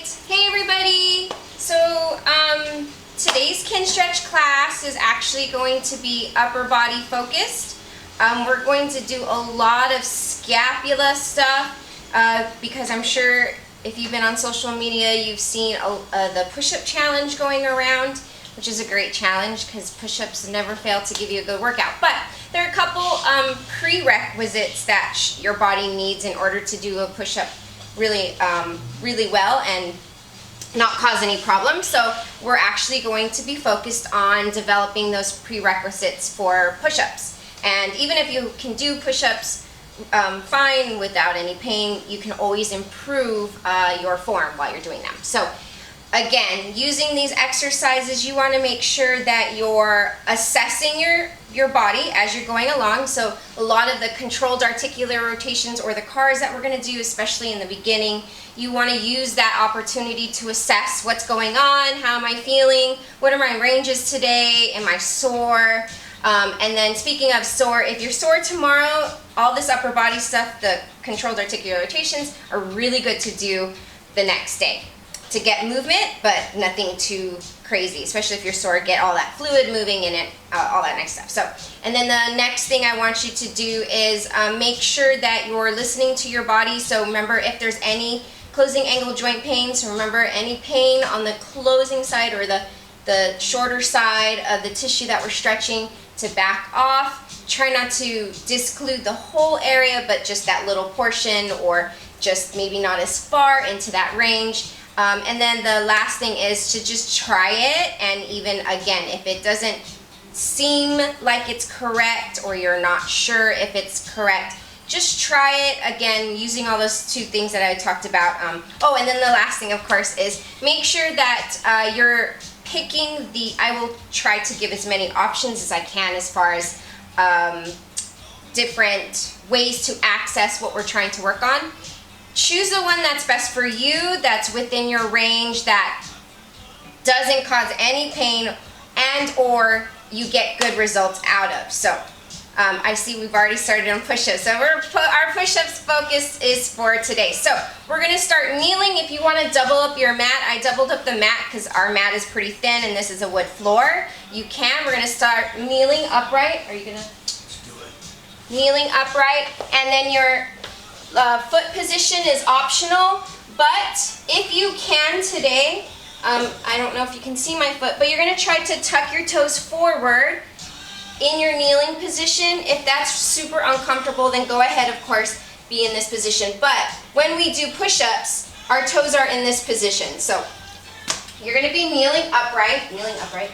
right. Hey everybody. So today's Kinstretch class is actually going to be upper body focused. We're going to do a lot of scapula stuff because I'm sure if you've been on social media, you've seen the push-up challenge going around, which is a great challenge because push-ups never fail to give you a good workout. But there are a couple prerequisites that your body needs in order to do a push-up really well and not cause any problems. So we're actually going to be focused on developing those prerequisites for push-ups. And even if you can do push-ups fine without any pain, you can always improve your form while you're doing them. So again, using these exercises, you want to make sure that you're assessing your body as you're going along. So a lot of the controlled articular rotations or the cars that we're going to do, especially in the beginning, you want to use that opportunity to assess what's going on, how am I feeling, what are my ranges today, am I sore? And then speaking of sore, if you're sore tomorrow, all this upper body stuff, the controlled articular rotations, are really good to do the next day to get movement, but nothing too crazy, especially if you're sore, get all that fluid moving in it, all that nice stuff. So, and then the next thing I want you to do is make sure that you're listening to your body. So remember, if there's any closing angle joint pain, so remember any pain on the closing side or the shorter side of the tissue that we're stretching, to back off. Try not to disclude the whole area, but just that little portion, or just maybe not as far into that range. And then the last thing is to just try it, and even again, if it doesn't seem like it's correct or you're not sure if it's correct, just try it again using all those two things that I talked about. Oh, and then the last thing, of course, is make sure that you're picking I will try to give as many options as I can as far as different ways to access what we're trying to work on. Choose the one that's best for you, that's within your range, that doesn't cause any pain and or you get good results out of. So I see we've already started on push-ups. So our push-ups focus is for today. So we're going to start kneeling. If you want to double up your mat, I doubled up the mat because our mat is pretty thin and this is a wood floor. You can. We're going to start kneeling upright. Are you going to? Let's do it. Kneeling upright, and then your foot position is optional, but if you can today, I don't know if you can see my foot, but you're going to try to tuck your toes forward in your kneeling position. If that's super uncomfortable, then go ahead, of course, be in this position. But when we do push-ups, our toes are in this position. So you're going to be kneeling upright.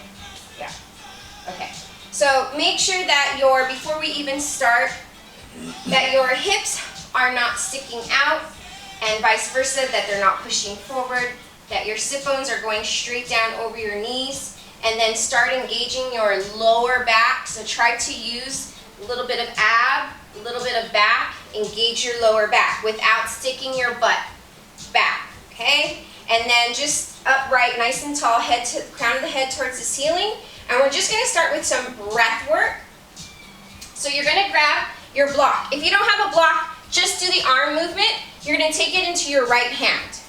Yeah. Okay. So make sure that before we even start, that your hips are not sticking out, and vice versa, that they're not pushing forward, that your sit bones are going straight down over your knees. And then start engaging your lower back. So try to use a little bit of ab, a little bit of back. Engage your lower back without sticking your butt back, okay? And then just upright, nice and tall, crown of the head towards the ceiling. And we're just gonna start with some breath work. So you're gonna grab your block. If you don't have a block, just do the arm movement. You're gonna take it into your right hand,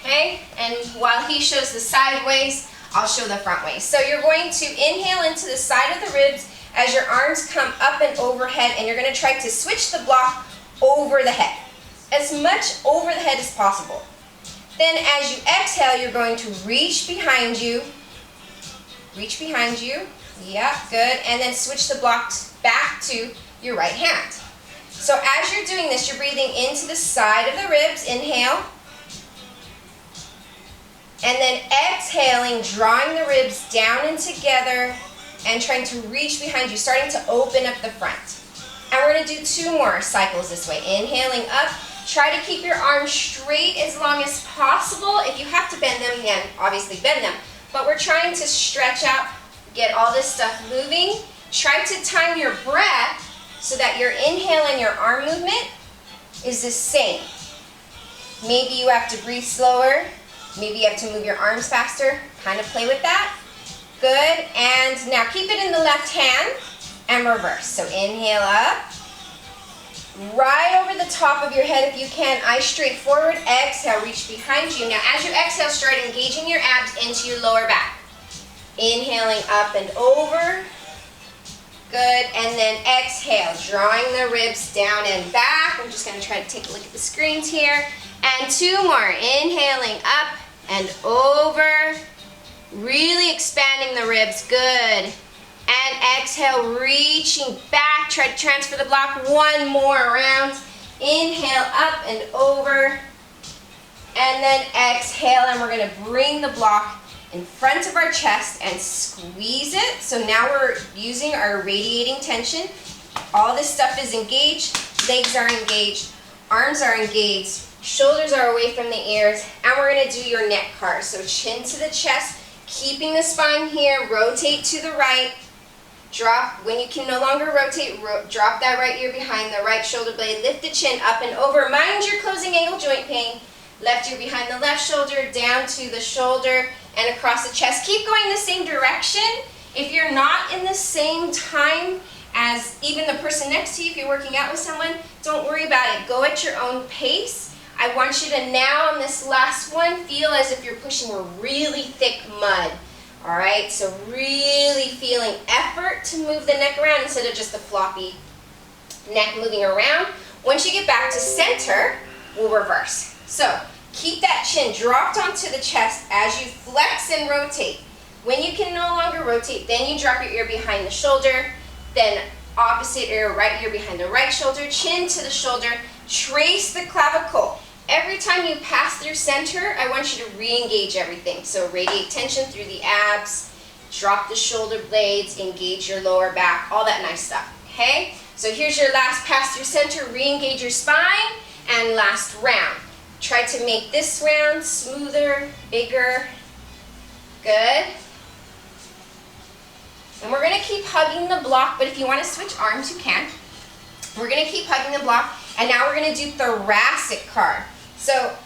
okay? And while he shows the sideways, I'll show the front way. So you're going to inhale into the side of the ribs as your arms come up and overhead, and you're going to try to switch the block over the head, as much over the head as possible. Then as you exhale, you're going to reach behind you. Yeah, good. And then switch the block back to your right hand. So as you're doing this, you're breathing into the side of the ribs, inhale. And then exhaling, drawing the ribs down and together and trying to reach behind you, starting to open up the front. And we're going to do 2 more cycles this way. Inhaling up, try to keep your arms straight as long as possible. If you have to bend them, then obviously bend them. But we're trying to stretch out, get all this stuff moving. Try to time your breath so that your inhale and your arm movement is the same. Maybe you have to breathe slower. Maybe you have to move your arms faster. Kind of play with that. Good. And now keep it in the left hand and reverse. So inhale up, right over the top of your head if you can. Eyes straight forward. Exhale, reach behind you. Now as you exhale, start engaging your abs into your lower back. Inhaling up and over. Good, and then exhale, drawing the ribs down and back. I'm just gonna try to take a look at the screens here. And 2 more, inhaling up and over. Really expanding the ribs, good. And exhale, reaching back. Try to transfer the block. 1 more round. Inhale up and over. And then exhale, and we're gonna bring the block in front of our chest and squeeze it. So now we're using our radiating tension. All this stuff is engaged. Legs are engaged. Arms are engaged. Shoulders are away from the ears. And we're gonna do your neck carve. So chin to the chest, keeping the spine here. Rotate to the right. Drop, when you can no longer rotate, drop that right ear behind the right shoulder blade. Lift the chin up and over. Mind your closing angle joint pain. Left ear behind the left shoulder, down to the shoulder, and across the chest. Keep going the same direction. If you're not in the same time as even the person next to you, if you're working out with someone, don't worry about it. Go at your own pace. I want you to now, on this last one, feel as if you're pushing a really thick mud. All right, so really feeling effort to move the neck around instead of just the floppy neck moving around. Once you get back to center, we'll reverse. So keep that chin dropped onto the chest as you flex and rotate. When you can no longer rotate, then you drop your ear behind the shoulder, then opposite ear, right ear behind the right shoulder, chin to the shoulder, trace the clavicle. Every time you pass through center, I want you to re-engage everything. So radiate tension through the abs, drop the shoulder blades, engage your lower back, all that nice stuff, okay? So here's your last pass through center, re-engage your spine, and last round. Try to make this round smoother, bigger, good. And we're gonna keep hugging the block, but if you wanna switch arms, you can. We're gonna keep hugging the block, and now we're gonna do thoracic carve. So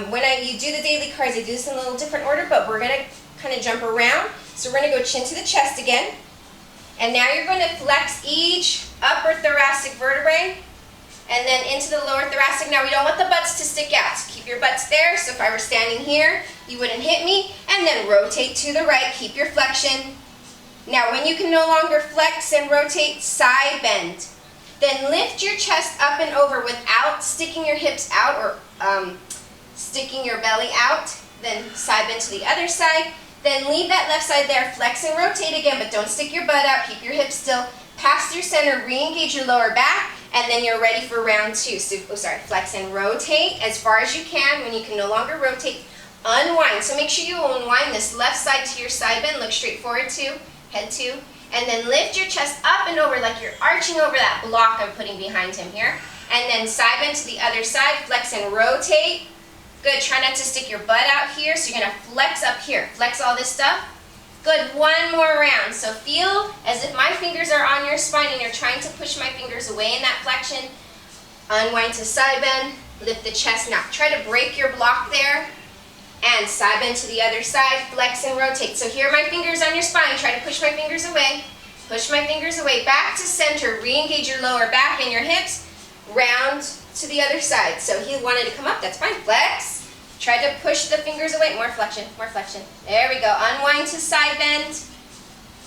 when you do the daily carves, I do this in a little different order, but we're gonna kind of jump around. So we're gonna go chin to the chest again. And now you're gonna flex each upper thoracic vertebrae and then into the lower thoracic. Now we don't want the butts to stick out, so keep your butts there. So if I were standing here, you wouldn't hit me. And then rotate to the right, keep your flexion. Now when you can no longer flex and rotate, side bend. Then lift your chest up and over without sticking your hips out or sticking your belly out. Then side bend to the other side. Then leave that left side there, flex and rotate again, but don't stick your butt out, keep your hips still. Pass through center, re-engage your lower back, and then you're ready for round 2. So, flex and rotate as far as you can. When you can no longer rotate, unwind. So make sure you unwind this left side to your side bend, look straight forward to, head to, and then lift your chest up and over like you're arching over that block I'm putting behind him here. And then side bend to the other side, flex and rotate. Good, try not to stick your butt out here, so you're gonna flex up here. Flex all this stuff. Good, 1 more round. So feel as if my fingers are on your spine and you're trying to push my fingers away in that flexion. Unwind to side bend, lift the chest. Now try to break your block there. And side bend to the other side, flex and rotate. So here are my fingers on your spine. Try to push my fingers away. Push my fingers away. Back to center. Re-engage your lower back and your hips. Round to the other side. So he wanted to come up. That's fine. Flex. Try to push the fingers away. More flexion. More flexion. There we go. Unwind to side bend.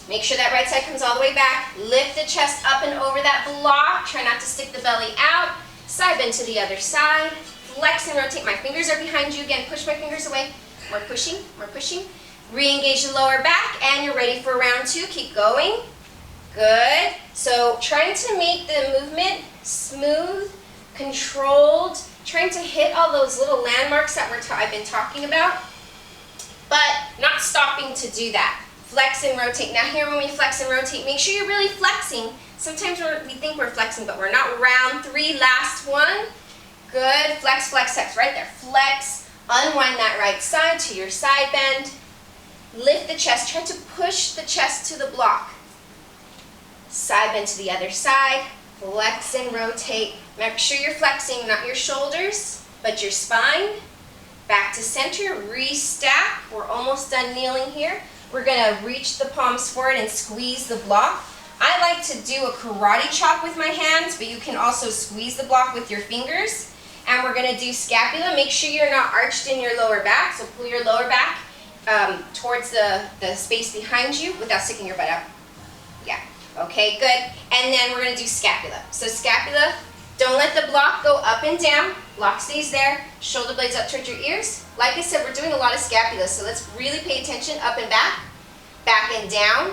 Make sure that right side comes all the way back. Lift the chest up and over that block. Try not to stick the belly out. Side bend to the other side. Flex and rotate. My fingers are behind you again. Push my fingers away. More pushing, more pushing. Re-engage the lower back, and you're ready for round 2. Keep going. Good. So trying to make the movement smooth, controlled, trying to hit all those little landmarks that I've been talking about, but not stopping to do that. Flex and rotate. Now here when we flex and rotate, make sure you're really flexing. Sometimes we think we're flexing, but we're not. Round 3, last one. Good, flex, flex, flex, right there. Flex, unwind that right side to your side bend. Lift the chest, try to push the chest to the block. Side bend to the other side, flex and rotate. Make sure you're flexing, not your shoulders, but your spine. Back to center, restack. We're almost done kneeling here. We're gonna reach the palms forward and squeeze the block. I like to do a karate chop with my hands, but you can also squeeze the block with your fingers. And we're gonna do scapula. Make sure you're not arched in your lower back, so pull your lower back towards the space behind you without sticking your butt out. Yeah, okay, good. And then we're gonna do scapula. So scapula, don't let the block go up and down. Block stays there, shoulder blades up towards your ears. Like I said, we're doing a lot of scapula, so let's really pay attention. Up and back and down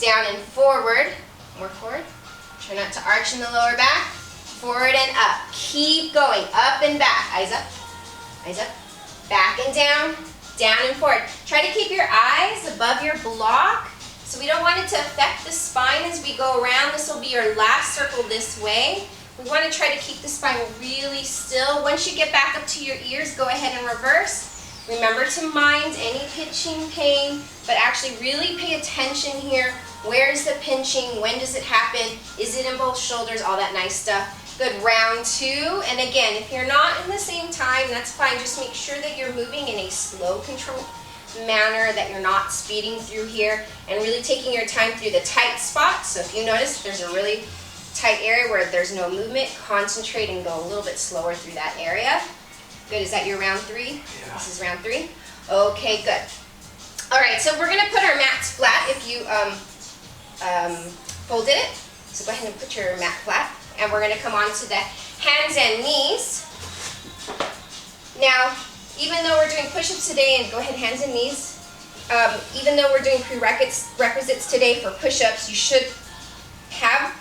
and forward. More forward. Try not to arch in the lower back. Forward and up. Keep going. Up and back. Eyes up. Eyes up. Back and down and forward. Try to keep your eyes above your block, so we don't want it to affect the spine as we go around. This will be your last circle this way. We want to try to keep the spine really still. Once you get back up to your ears, go ahead and reverse. Remember to mind any pinching pain, but actually really pay attention here. Where's the pinching? When does it happen? Is it in both shoulders? All that nice stuff. Good, round two. And again, if you're not in the same time, that's fine. Just make sure that you're moving in a slow, controlled manner, that you're not speeding through here, and really taking your time through the tight spots. So if you notice there's a really tight area where there's no movement, concentrate and go a little bit slower through that area. Good, is that your round three? Yeah. This is round three. Okay, good. All right, so we're gonna put our mats flat if you folded it. So go ahead and put your mat flat. And we're gonna come on to the hands and knees. Now, even though we're doing push-ups today, and go ahead, hands and knees, even though we're doing prerequisites today for push-ups, you should have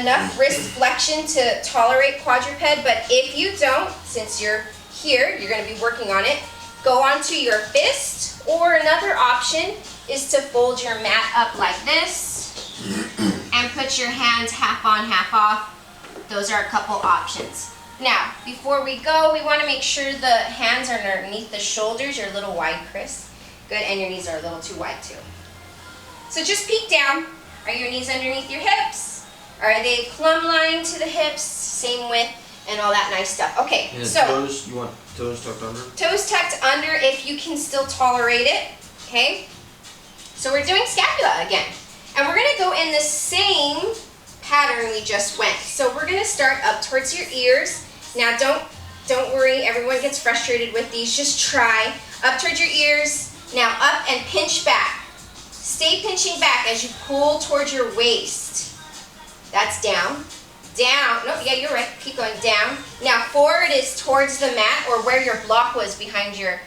enough wrist flexion to tolerate quadruped, but if you don't, since you're here, you're gonna be working on it, go onto your fist, or another option is to fold your mat up like this and put your hands half on, half off. Those are a couple options. Now, before we go, we want to make sure the hands are underneath the shoulders. You're a little wide, Chris. Good, and your knees are a little too wide too. So just peek down. Are your knees underneath your hips? Are they plumb line to the hips? Same width and all that nice stuff. Okay, and so toes, you want toes tucked under? Toes tucked under if you can still tolerate it. Okay? So we're doing scapula again. And we're going to go in the same pattern we just went. So we're going to start up towards your ears. Now don't worry, everyone gets frustrated with these. Just try. Up towards your ears. Now up and pinch back. Stay pinching back as you pull towards your waist. That's down. Down. No, yeah, you're right. Keep going. Down. Now forward is towards the mat, or where your block was behind your,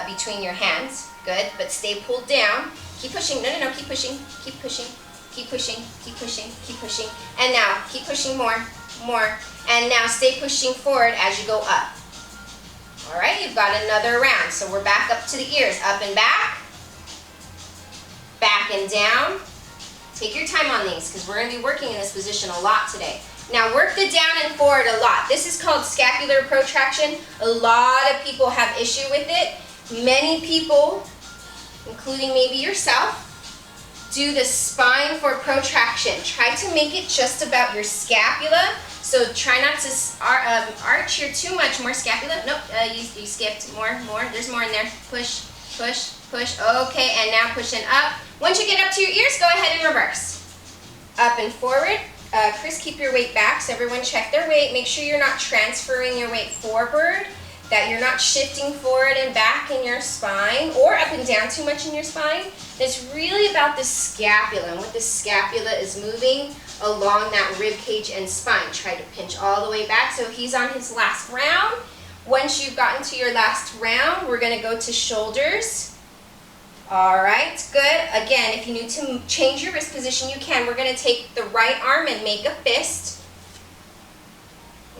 between your hands. Good, but stay pulled down. Keep pushing. No, no, no. Keep pushing. Keep pushing. Keep pushing. Keep pushing. Keep pushing. And now keep pushing more. More. And now stay pushing forward as you go up. All right, you've got another round. So we're back up to the ears. Up and back. Back and down. Take your time on these because we're going to be working in this position a lot today. Now work the down and forward a lot. This is called scapular protraction. A lot of people have issue with it. Many people, including maybe yourself, do the spine for protraction. Try to make it just about your scapula. So try not to arch here too much. More scapula. Nope, you skipped. More. There's more in there. Push, push, push. Okay, and now pushing up. Once you get up to your ears, go ahead and reverse. Up and forward. Chris, keep your weight back. So everyone check their weight. Make sure you're not transferring your weight forward, that you're not shifting forward and back in your spine or up and down too much in your spine. It's really about the scapula and what the scapula is moving along that rib cage and spine. Try to pinch all the way back. So he's on his last round. Once you've gotten to your last round, we're going to go to shoulders. All right, good. Again, if you need to change your wrist position, you can. We're going to take the right arm and make a fist.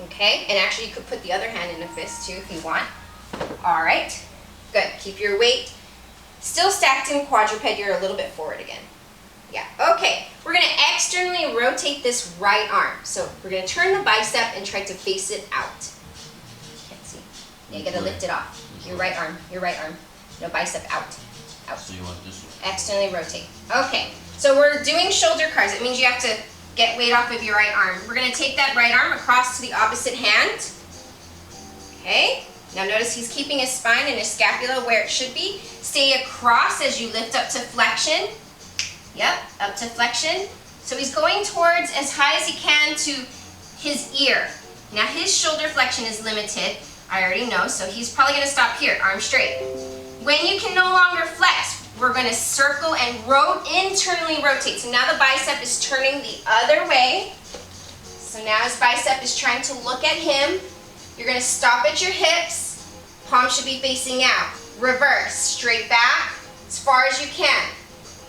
Okay, and actually you could put the other hand in a fist too if you want. All right, good. Keep your weight still stacked in quadruped. You're a little bit forward again. Yeah, okay. We're going to externally rotate this right arm. So we're going to turn the bicep and try to face it out. Can't see. You got to lift it off. Your right arm. No, bicep out. Out. So you want this one? Externally rotate. Okay, so we're doing shoulder cards. It means you have to get weight off of your right arm. We're going to take that right arm across to the opposite hand. Okay, now notice he's keeping his spine and his scapula where it should be. Stay across as you lift up to flexion. Yep, up to flexion. So he's going towards as high as he can to his ear. Now his shoulder flexion is limited, I already know, so he's probably gonna stop here, arm straight. When you can no longer flex, we're gonna circle and internally rotate. So now the bicep is turning the other way. So now his bicep is trying to look at him. You're gonna stop at your hips. Palm should be facing out. Reverse, straight back as far as you can.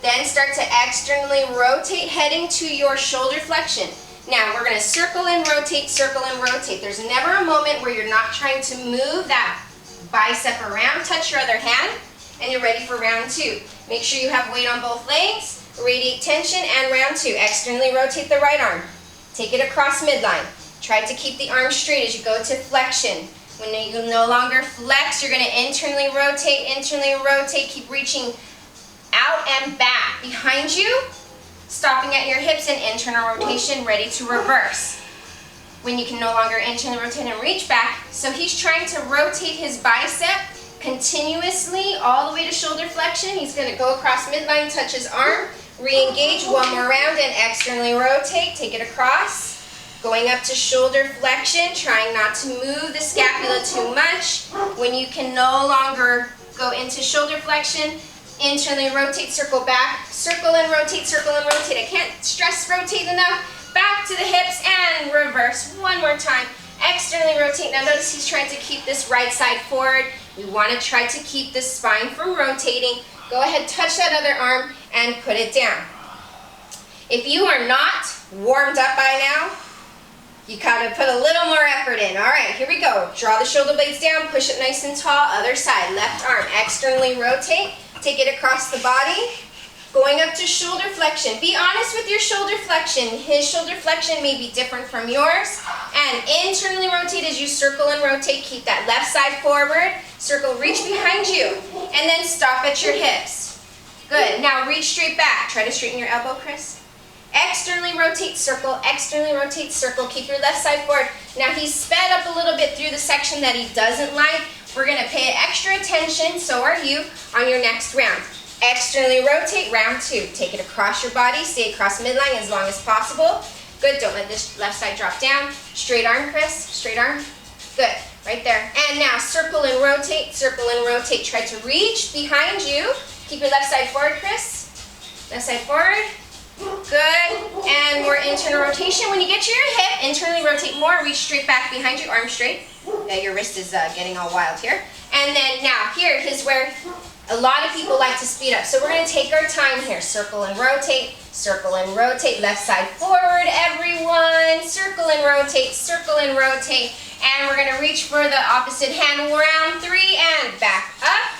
Then start to externally rotate, heading to your shoulder flexion. Now we're gonna circle and rotate, circle and rotate. There's never a moment where you're not trying to move that bicep around. Touch your other hand, and you're ready for round two. Make sure you have weight on both legs, radiate tension, and round two. Externally rotate the right arm. Take it across midline. Try to keep the arm straight as you go to flexion. When you no longer flex, you're gonna internally rotate, keep reaching out and back. Behind you, stopping at your hips and internal rotation, ready to reverse. When you can no longer internally rotate and reach back, so he's trying to rotate his bicep continuously all the way to shoulder flexion. He's gonna go across midline, touch his arm, re-engage, one more round and externally rotate, take it across. Going up to shoulder flexion, trying not to move the scapula too much. When you can no longer go into shoulder flexion, internally rotate, circle back, circle and rotate, circle and rotate. I can't stress rotate enough. Back to the hips and reverse. One more time. Externally rotate. Now notice he's trying to keep this right side forward. We want to try to keep the spine from rotating. Go ahead, touch that other arm and put it down. If you are not warmed up by now, you gotta put a little more effort in. All right, here we go. Draw the shoulder blades down, push it nice and tall. Other side, left arm, externally rotate. Take it across the body. Going up to shoulder flexion. Be honest with your shoulder flexion. His shoulder flexion may be different from yours. And internally rotate as you circle and rotate. Keep that left side forward. Circle, reach behind you. And then stop at your hips. Good. Now reach straight back. Try to straighten your elbow, Chris. Externally rotate, circle. Externally rotate, circle. Keep your left side forward. Now he's sped up a little bit through the section that he doesn't like. We're going to pay extra attention, so are you, on your next round. Externally rotate, round two. Take it across your body, stay across midline as long as possible. Good, don't let this left side drop down. Straight arm, Chris, straight arm. Good, right there. And now circle and rotate, circle and rotate. Try to reach behind you. Keep your left side forward, Chris. Left side forward. Good, and more internal rotation. When you get to your hip, internally rotate more, reach straight back behind you, arm straight. Yeah, your wrist is getting all wild here. And then now here is where a lot of people like to speed up. So we're gonna take our time here. Circle and rotate, left side forward, everyone. Circle and rotate, and we're gonna reach for the opposite hand, round three, and back up.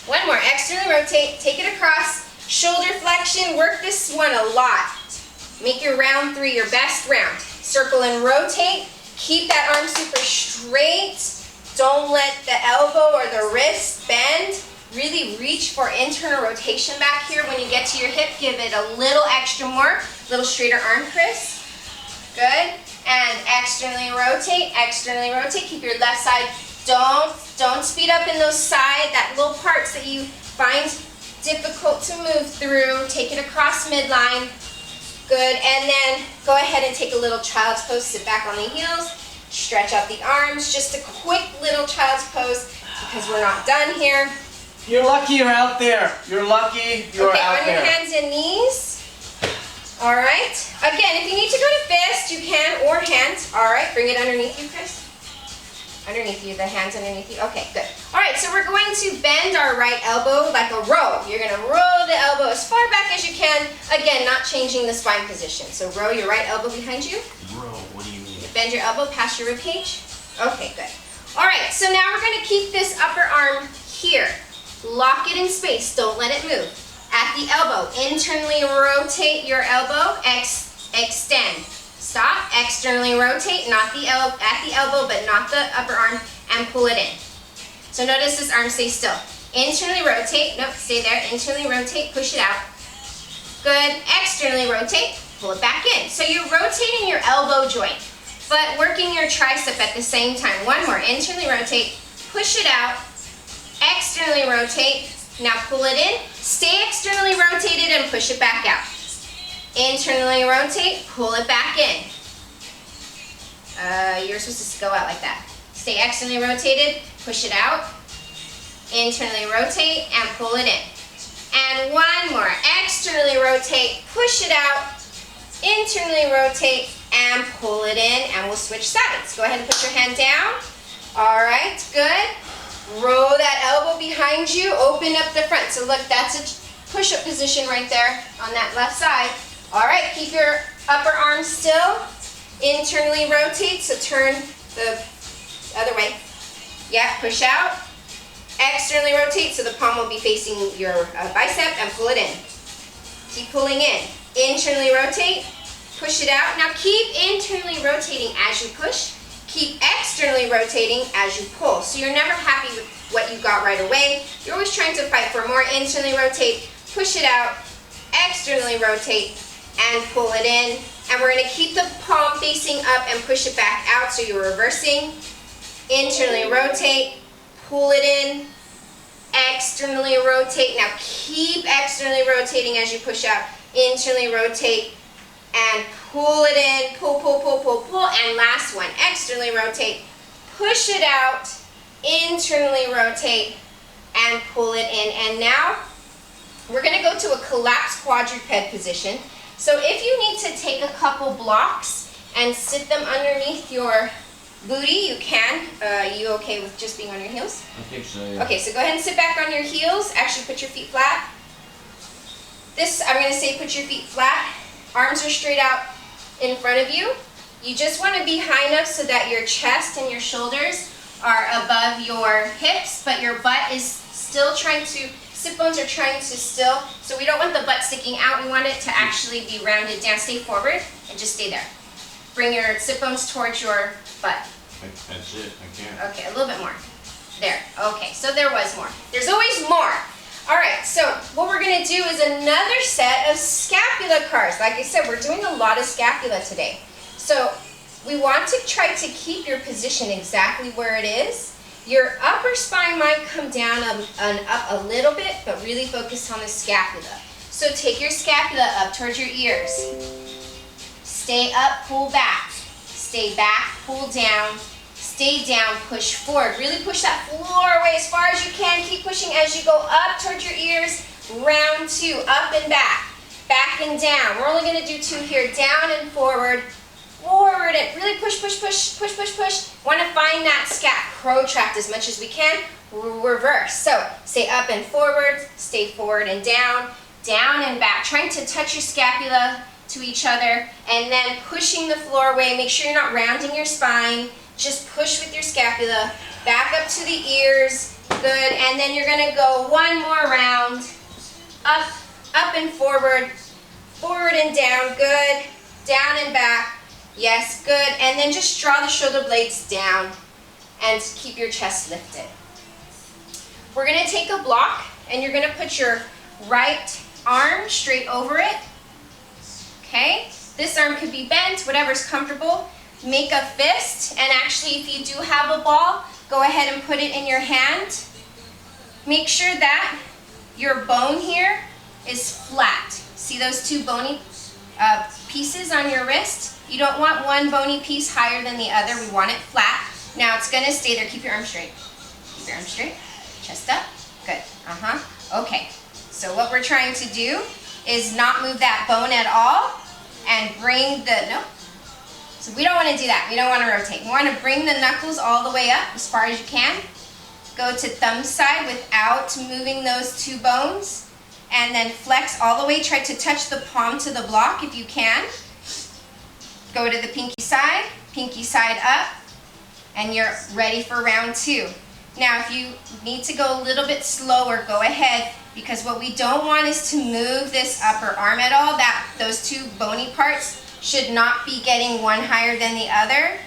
One more, externally rotate, take it across. Shoulder flexion, work this one a lot. Make your round three your best round. Circle and rotate. Keep that arm super straight. Don't let the elbow or the wrist bend. Really reach for internal rotation back here. When you get to your hip, give it a little extra more. Little straighter arm, Chris. Good. And externally rotate, Keep your left side. Don't speed up in those that little parts that you find difficult to move through. Take it across midline. Good, and then go ahead and take a little child's pose. Sit back on the heels, stretch out the arms. Just a quick little child's pose because we're not done here. You're lucky you're out there. You're lucky you're out there. Okay, on your hands and knees. All right. Again, if you need to go to fist, you can, or hands. All right, bring it underneath you, Chris. Underneath you, the hands underneath you. Okay, good. All right, so we're going to bend our right elbow like a row. You're gonna roll the elbow as far back as you can. Again, not changing the spine position. So row your right elbow behind you. Row, what do you mean? Bend your elbow past your rib cage. Okay, good. All right, so now we're gonna keep this upper arm here. Lock it in space, don't let it move. At the elbow, internally rotate your elbow, extend. Stop, externally rotate, not the at the elbow, but not the upper arm, and pull it in. So notice this arm stays still. Internally rotate, nope, stay there. Internally rotate, push it out. Good, externally rotate, pull it back in. So you're rotating your elbow joint, but working your tricep at the same time. One more, internally rotate, push it out, externally rotate, now pull it in, stay externally rotated and push it back out. Internally rotate, pull it back in. You're supposed to go out like that. Stay externally rotated, push it out. Internally rotate and pull it in. And one more. Externally rotate, push it out. Internally rotate and pull it in, and we'll switch sides. Go ahead and put your hand down. All right, good. Roll that elbow behind you, open up the front. So look, that's a push-up position right there on that left side. All right, keep your upper arm still. Internally rotate, so turn the other way. Yeah, push out. Externally rotate, so the palm will be facing your bicep, and pull it in. Keep pulling in. Internally rotate, push it out. Now keep internally rotating as you push. Keep externally rotating as you pull. So you're never happy with what you got right away. You're always trying to fight for more. Internally rotate, push it out, externally rotate, and pull it in. And we're gonna keep the palm facing up and push it back out, so you're reversing. Internally rotate, pull it in, externally rotate. Now keep externally rotating as you push out. Internally rotate and pull it in, pull, pull, pull, pull, pull. And last one, externally rotate, push it out, internally rotate, and pull it in. And now we're gonna go to a collapsed quadruped position. So if you need to take a couple blocks and sit them underneath your booty, you can. You okay with just being on your heels? I think so, yeah. Okay, so go ahead and sit back on your heels. Actually, put your feet flat. This, I'm going to say put your feet flat. Arms are straight out in front of you. You just want to be high enough so that your chest and your shoulders are above your hips, but your butt is still trying to, sit bones are trying to still, so we don't want the butt sticking out. We want it to actually be rounded down. Stay forward and just stay there. Bring your sit bones towards your butt. That's it, I can't. Okay, a little bit more. There, okay, so there was more. There's always more. All right, so what we're gonna do is another set of scapula cars. Like I said, we're doing a lot of scapula today. So we want to try to keep your position exactly where it is. Your upper spine might come down up a little bit, but really focus on the scapula. So take your scapula up towards your ears. Stay up, pull back. Stay back, pull down. Stay down, push forward. Really push that floor away as far as you can. Keep pushing as you go up towards your ears. Round two, up and back. Back and down. We're only gonna do two here. Down and forward. Forward and really push, push, push, push, push, push. Wanna find that scap protract as much as we can. Reverse. So stay up and forward, stay forward and down and back. Trying to touch your scapula to each other and then pushing the floor away. Make sure you're not rounding your spine. Just push with your scapula, back up to the ears, good, and then you're gonna go one more round, up and forward and down, good, down and back, yes, good, and then just draw the shoulder blades down and keep your chest lifted. We're gonna take a block and you're gonna put your right arm straight over it, okay? This arm could be bent, whatever's comfortable. Make a fist, and actually if you do have a ball, go ahead and put it in your hand. Make sure that your bone here is flat. See those two bony pieces on your wrist? You don't want one bony piece higher than the other. We want it flat. Now it's gonna stay there. Keep your arm straight. Keep your arm straight. Chest up. Good. Okay. So what we're trying to do is not move that bone at all and bring the, no. So we don't want to do that. We don't want to rotate. We want to bring the knuckles all the way up as far as you can. Go to thumb side without moving those two bones. And then flex all the way. Try to touch the palm to the block if you can. Go to the pinky side up. And you're ready for round two. Now if you need to go a little bit slower, go ahead. Because what we don't want is to move this upper arm at all. Those two bony parts should not be getting one higher than the other.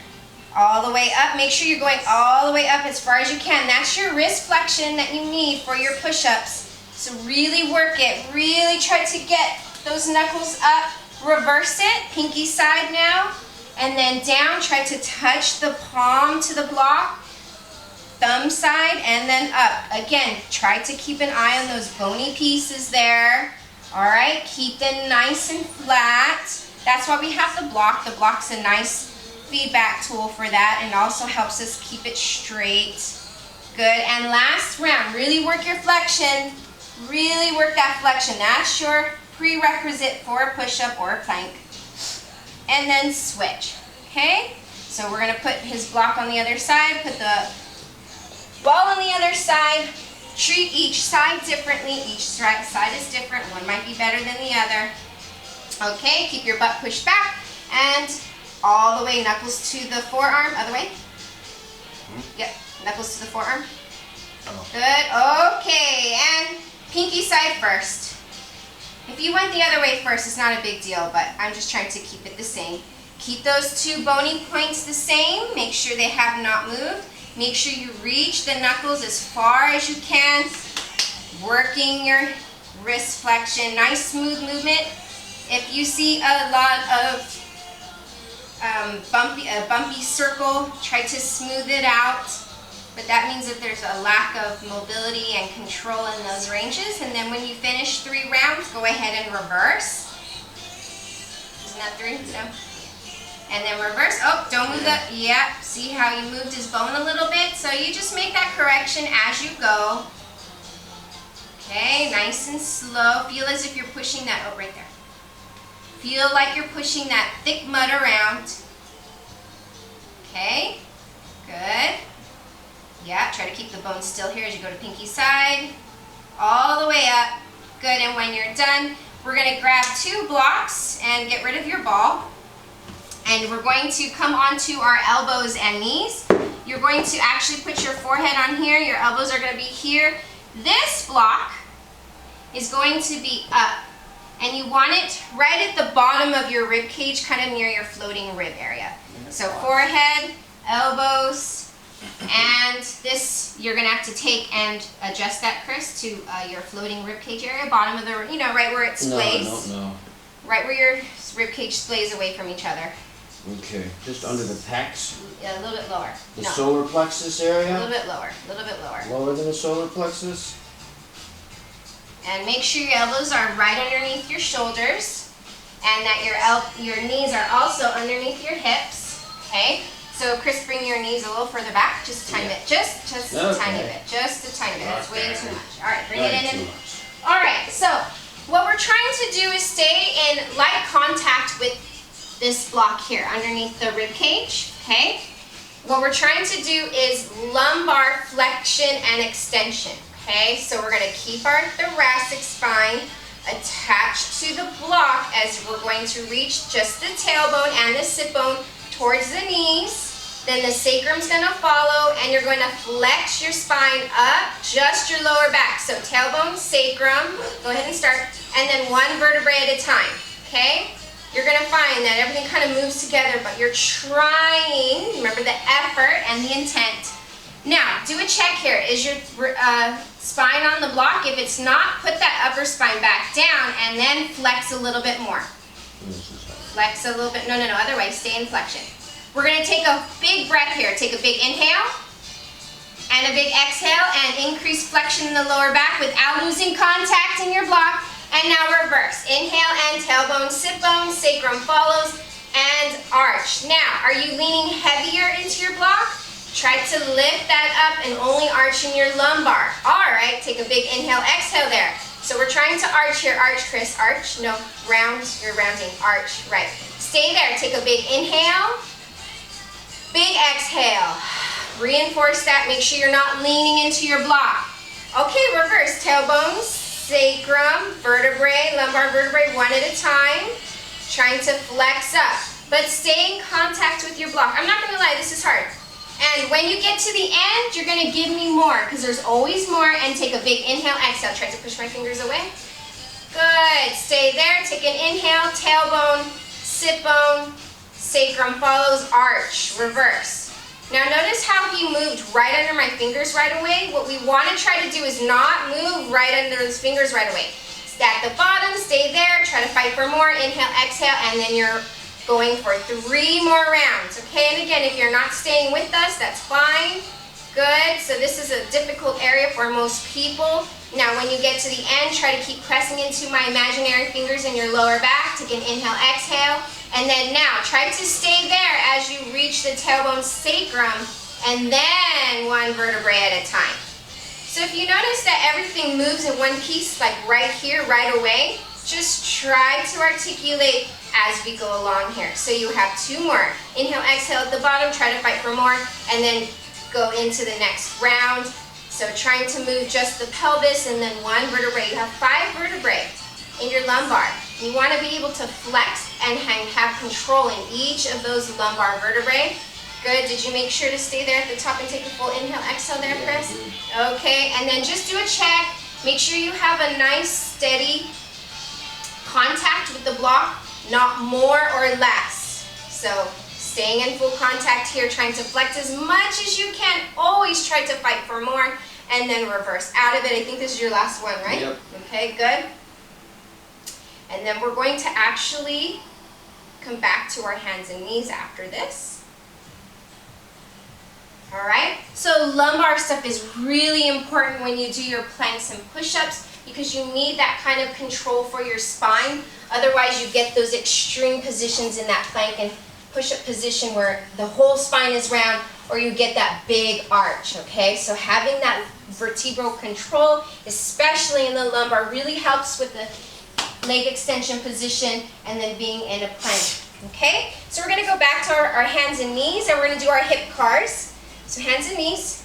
All the way up. Make sure you're going all the way up as far as you can. That's your wrist flexion that you need for your push-ups. So really work it. Really try to get those knuckles up. Reverse it. Pinky side now. And then down. Try to touch the palm to the block. Thumb side and then up. Again, try to keep an eye on those bony pieces there. All right, keep them nice and flat. That's why we have the block. The block's a nice feedback tool for that and also helps us keep it straight. Good, and last round, really work your flexion. Really work that flexion. That's your prerequisite for a push-up or a plank. And then switch, okay? So we're gonna put his block on the other side, put the ball on the other side. Treat each side differently. Each side is different. One might be better than the other. Okay, keep your butt pushed back and all the way, knuckles to the forearm. Other way. Yep, knuckles to the forearm. Good, okay, and pinky side first. If you went the other way first, it's not a big deal, but I'm just trying to keep it the same. Keep those two bony points the same. Make sure they have not moved. Make sure you reach the knuckles as far as you can. Working your wrist flexion. Nice smooth movement. If you see a lot of bumpy circle, try to smooth it out. But that means that there's a lack of mobility and control in those ranges. And then when you finish 3 rounds, go ahead and reverse. Isn't that 3? No. And then reverse. Oh, don't move that. Yep. See how you moved his bone a little bit? So you just make that correction as you go. Okay, nice and slow. Feel as if you're pushing that, oh, right there. Feel like you're pushing that thick mud around. Okay, good. Yeah, try to keep the bone still here as you go to pinky side. All the way up. Good, and when you're done, we're gonna grab 2 blocks and get rid of your ball. And we're going to come onto our elbows and knees. You're going to actually put your forehead on here. Your elbows are going to be here. This block is going to be up. And you want it right at the bottom of your rib cage, kind of near your floating rib area. So forehead, elbows, and this you're going to have to take and adjust that, Chris, to your floating rib cage area, bottom of the, right where it splays. No. Right where your rib cage splays away from each other. Okay, just under the pecs? Yeah, a little bit lower. The solar plexus area? A little bit lower, a little bit lower. Lower than the solar plexus? And make sure your elbows are right underneath your shoulders and that your knees are also underneath your hips, okay? So Chris, bring your knees a little further back, just a tiny bit, just a tiny bit, just a tiny bit. That's way too much. All right, bring it in. And, all right, so what we're trying to do is stay in light contact with this block here underneath the rib cage, okay? What we're trying to do is lumbar flexion and extension, okay? So we're gonna keep our thoracic spine attached to the block as we're going to reach just the tailbone and the sit bone towards the knees. Then the sacrum's gonna follow and you're going to flex your spine up, just your lower back. So tailbone, sacrum, go ahead and start, and then 1 vertebrae at a time, okay? You're going to find that everything kind of moves together, but you're trying, remember the effort and the intent. Now, do a check here. Is your spine on the block? If it's not, put that upper spine back down and then flex a little bit more. Flex a little bit. No, other way. Stay in flexion. We're going to take a big breath here. Take a big inhale and a big exhale and increase flexion in the lower back without losing contact in your block. And now reverse. Inhale and tailbone, sit bone, sacrum follows, and arch. Now, are you leaning heavier into your block? Try to lift that up and only arch in your lumbar. All right, take a big inhale, exhale there. So we're trying to arch here. Arch, Chris, arch. No, round, you're rounding. Arch, right. Stay there. Take a big inhale, big exhale. Reinforce that. Make sure you're not leaning into your block. Okay, reverse. Tailbones, sacrum, vertebrae, lumbar vertebrae, 1 at a time. Trying to flex up, but stay in contact with your block. I'm not going to lie, this is hard. And when you get to the end, you're going to give me more because there's always more. And take a big inhale, exhale. Try to push my fingers away. Good. Stay there. Take an inhale, tailbone, sit bone, sacrum follows, arch, reverse. Now notice how he moved right under my fingers right away. What we want to try to do is not move right under his fingers right away. At the bottom, stay there, try to fight for more. Inhale, exhale, and then you're going for 3 more rounds. Okay, and again, if you're not staying with us, that's fine. Good, so this is a difficult area for most people. Now when you get to the end, try to keep pressing into my imaginary fingers in your lower back. Take an inhale, exhale. And then now, try to stay there as you reach the tailbone sacrum, and then one vertebrae at a time. So if you notice that everything moves in one piece, like right here, right away, just try to articulate as we go along here. So you have 2 more. Inhale, exhale at the bottom, try to fight for more, and then go into the next round. So trying to move just the pelvis and then 1 vertebrae. You have 5 vertebrae in your lumbar. You want to be able to flex and have control in each of those lumbar vertebrae. Good. Did you make sure to stay there at the top and take a full inhale, exhale there, Chris? Okay, and then just do a check. Make sure you have a nice, steady contact with the block, not more or less. So staying in full contact here, trying to flex as much as you can. Always try to fight for more, and then reverse out of it. I think this is your last one, right? Yep. Okay, good. And then we're going to actually come back to our hands and knees after this. All right, so lumbar stuff is really important when you do your planks and push-ups because you need that kind of control for your spine. Otherwise, you get those extreme positions in that plank and push-up position where the whole spine is round, or you get that big arch, okay? So having that vertebral control, especially in the lumbar, really helps with the leg extension position and then being in a plank, okay? So we're gonna go back to our hands and knees, and we're gonna do our hip cars. So hands and knees,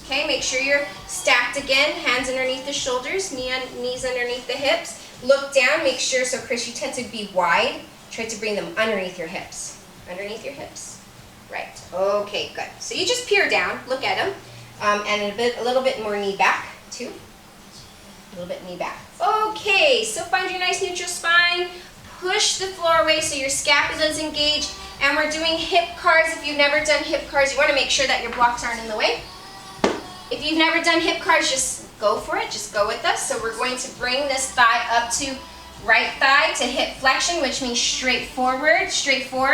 okay? Make sure you're stacked again, hands underneath the shoulders, knees underneath the hips. Look down, make sure, so Chris, you tend to be wide. Try to bring them underneath your hips. Underneath your hips. Right, okay, good. So you just peer down, look at them, and a little bit more knee back, too. A little bit knee back. Okay, so find your nice neutral spine. Push the floor away so your scapula is engaged. And we're doing hip cars. If you've never done hip cars, you want to make sure that your blocks aren't in the way. If you've never done hip cars, just go for it. Just go with us. So we're going to bring this thigh up to right thigh to hip flexion, which means straight forward,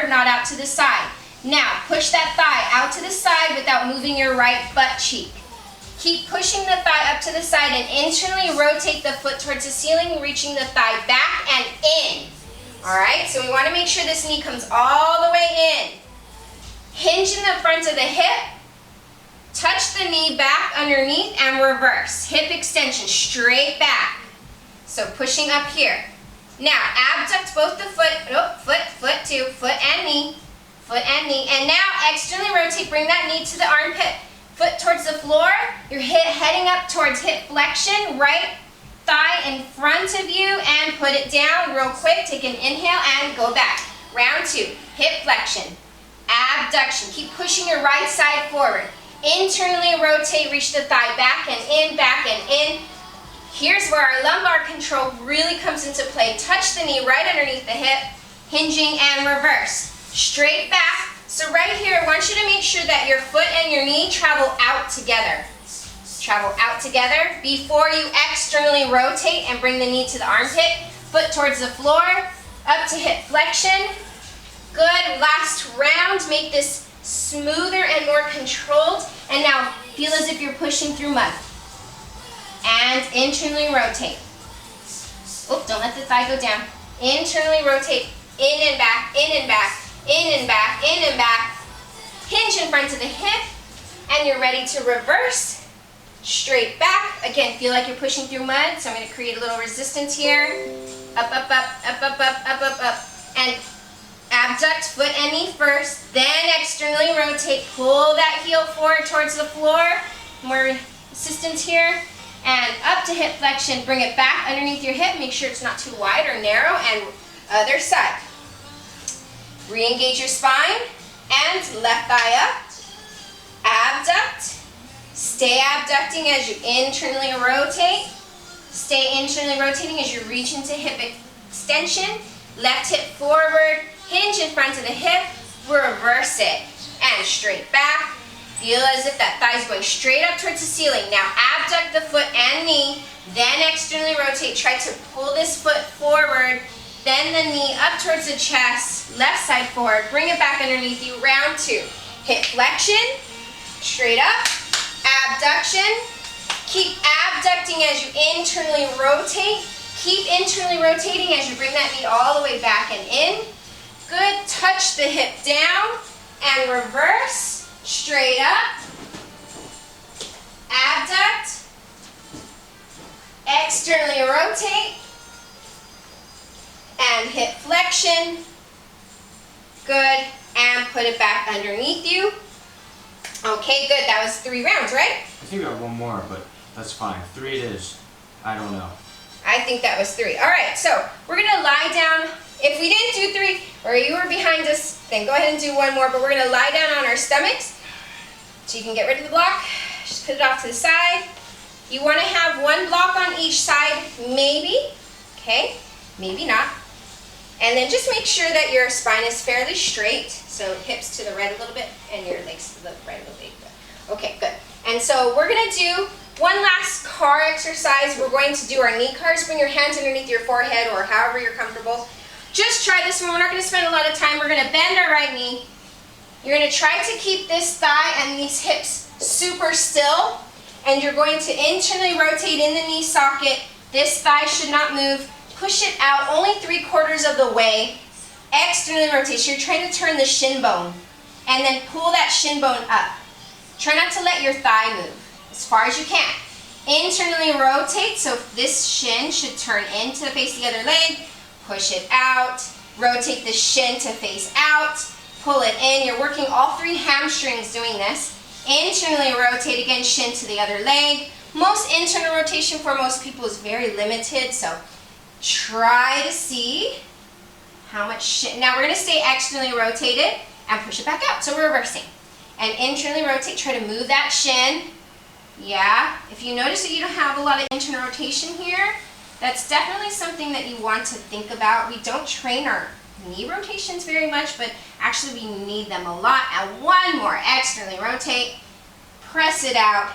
not out to the side. Now, push that thigh out to the side without moving your right butt cheek. Keep pushing the thigh up to the side and internally rotate the foot towards the ceiling, reaching the thigh back and in. All right, so we want to make sure this knee comes all the way in. Hinge in the front of the hip. Touch the knee back underneath and reverse. Hip extension, straight back. So pushing up here. Now, abduct both the foot too, foot and knee. And now externally rotate, bring that knee to the armpit. Foot towards the floor, your hip heading up towards hip flexion, right thigh in front of you, and put it down real quick. Take an inhale and go back. Round 2, hip flexion, abduction. Keep pushing your right side forward. Internally rotate, reach the thigh back and in. Here's where our lumbar control really comes into play. Touch the knee right underneath the hip, hinging and reverse. Straight back. So right here, I want you to make sure that your foot and your knee travel out together. Travel out together before you externally rotate and bring the knee to the armpit. Foot towards the floor, up to hip flexion. Good, last round. Make this smoother and more controlled. And now feel as if you're pushing through mud. And internally rotate. Oh, don't let the thigh go down. Internally rotate, in and back, in and back, in and back, in and back. Hinge in front of the hip, and you're ready to reverse. Straight back. Again, feel like you're pushing through mud, so I'm going to create a little resistance here. Up, up, up, up, up, up, up, up, up. And abduct foot and knee first, then externally rotate. Pull that heel forward towards the floor. More assistance here. And up to hip flexion. Bring it back underneath your hip. Make sure it's not too wide or narrow. And other side. Re-engage your spine. And left thigh up. Abduct. Stay abducting as you internally rotate. Stay internally rotating as you reach into hip extension. Left hip forward. Hinge in front of the hip. Reverse it. And straight back. Feel as if that thigh is going straight up towards the ceiling. Now abduct the foot and knee. Then externally rotate. Try to pull this foot forward. Then the knee up towards the chest. Left side forward. Bring it back underneath you. Round 2. Hip flexion. Straight up. Abduction. Keep abducting as you internally rotate. Keep internally rotating as you bring that knee all the way back and in. Good. Touch the hip down and reverse. Straight up. Abduct. Externally rotate. And hip flexion. Good. And put it back underneath you. Okay, good. That was 3 rounds, right? I think I got one more, but that's fine. 3 it is. I don't know. I think that was 3. All right, so we're gonna lie down. If we didn't do 3, or you were behind us, then go ahead and do 1 more, but we're gonna lie down on our stomachs. So you can get rid of the block. Just put it off to the side. You wanna have 1 block on each side, maybe. Okay, maybe not. And then just make sure that your spine is fairly straight. So hips to the right a little bit and your legs to the right a little bit. Okay, good. And so we're gonna do 1 last car exercise. We're going to do our knee cars. Bring your hands underneath your forehead or however you're comfortable. Just try this one. We're not gonna spend a lot of time. We're gonna bend our right knee. You're gonna try to keep this thigh and these hips super still. And you're going to internally rotate in the knee socket. This thigh should not move. Push it out only 3/4 of the way. Externally rotate. So you're trying to turn the shin bone. And then pull that shin bone up. Try not to let your thigh move as far as you can. Internally rotate. So this shin should turn into the face of the other leg. Push it out. Rotate the shin to face out. Pull it in. You're working all 3 hamstrings doing this. Internally rotate again, shin to the other leg. Most internal rotation for most people is very limited, so try to see how much shin. Now we're going to stay externally rotated and push it back out. So we're reversing. And internally rotate, try to move that shin. Yeah, if you notice that you don't have a lot of internal rotation here, that's definitely something that you want to think about. We don't train our knee rotations very much, but actually we need them a lot. And 1 more, externally rotate, press it out,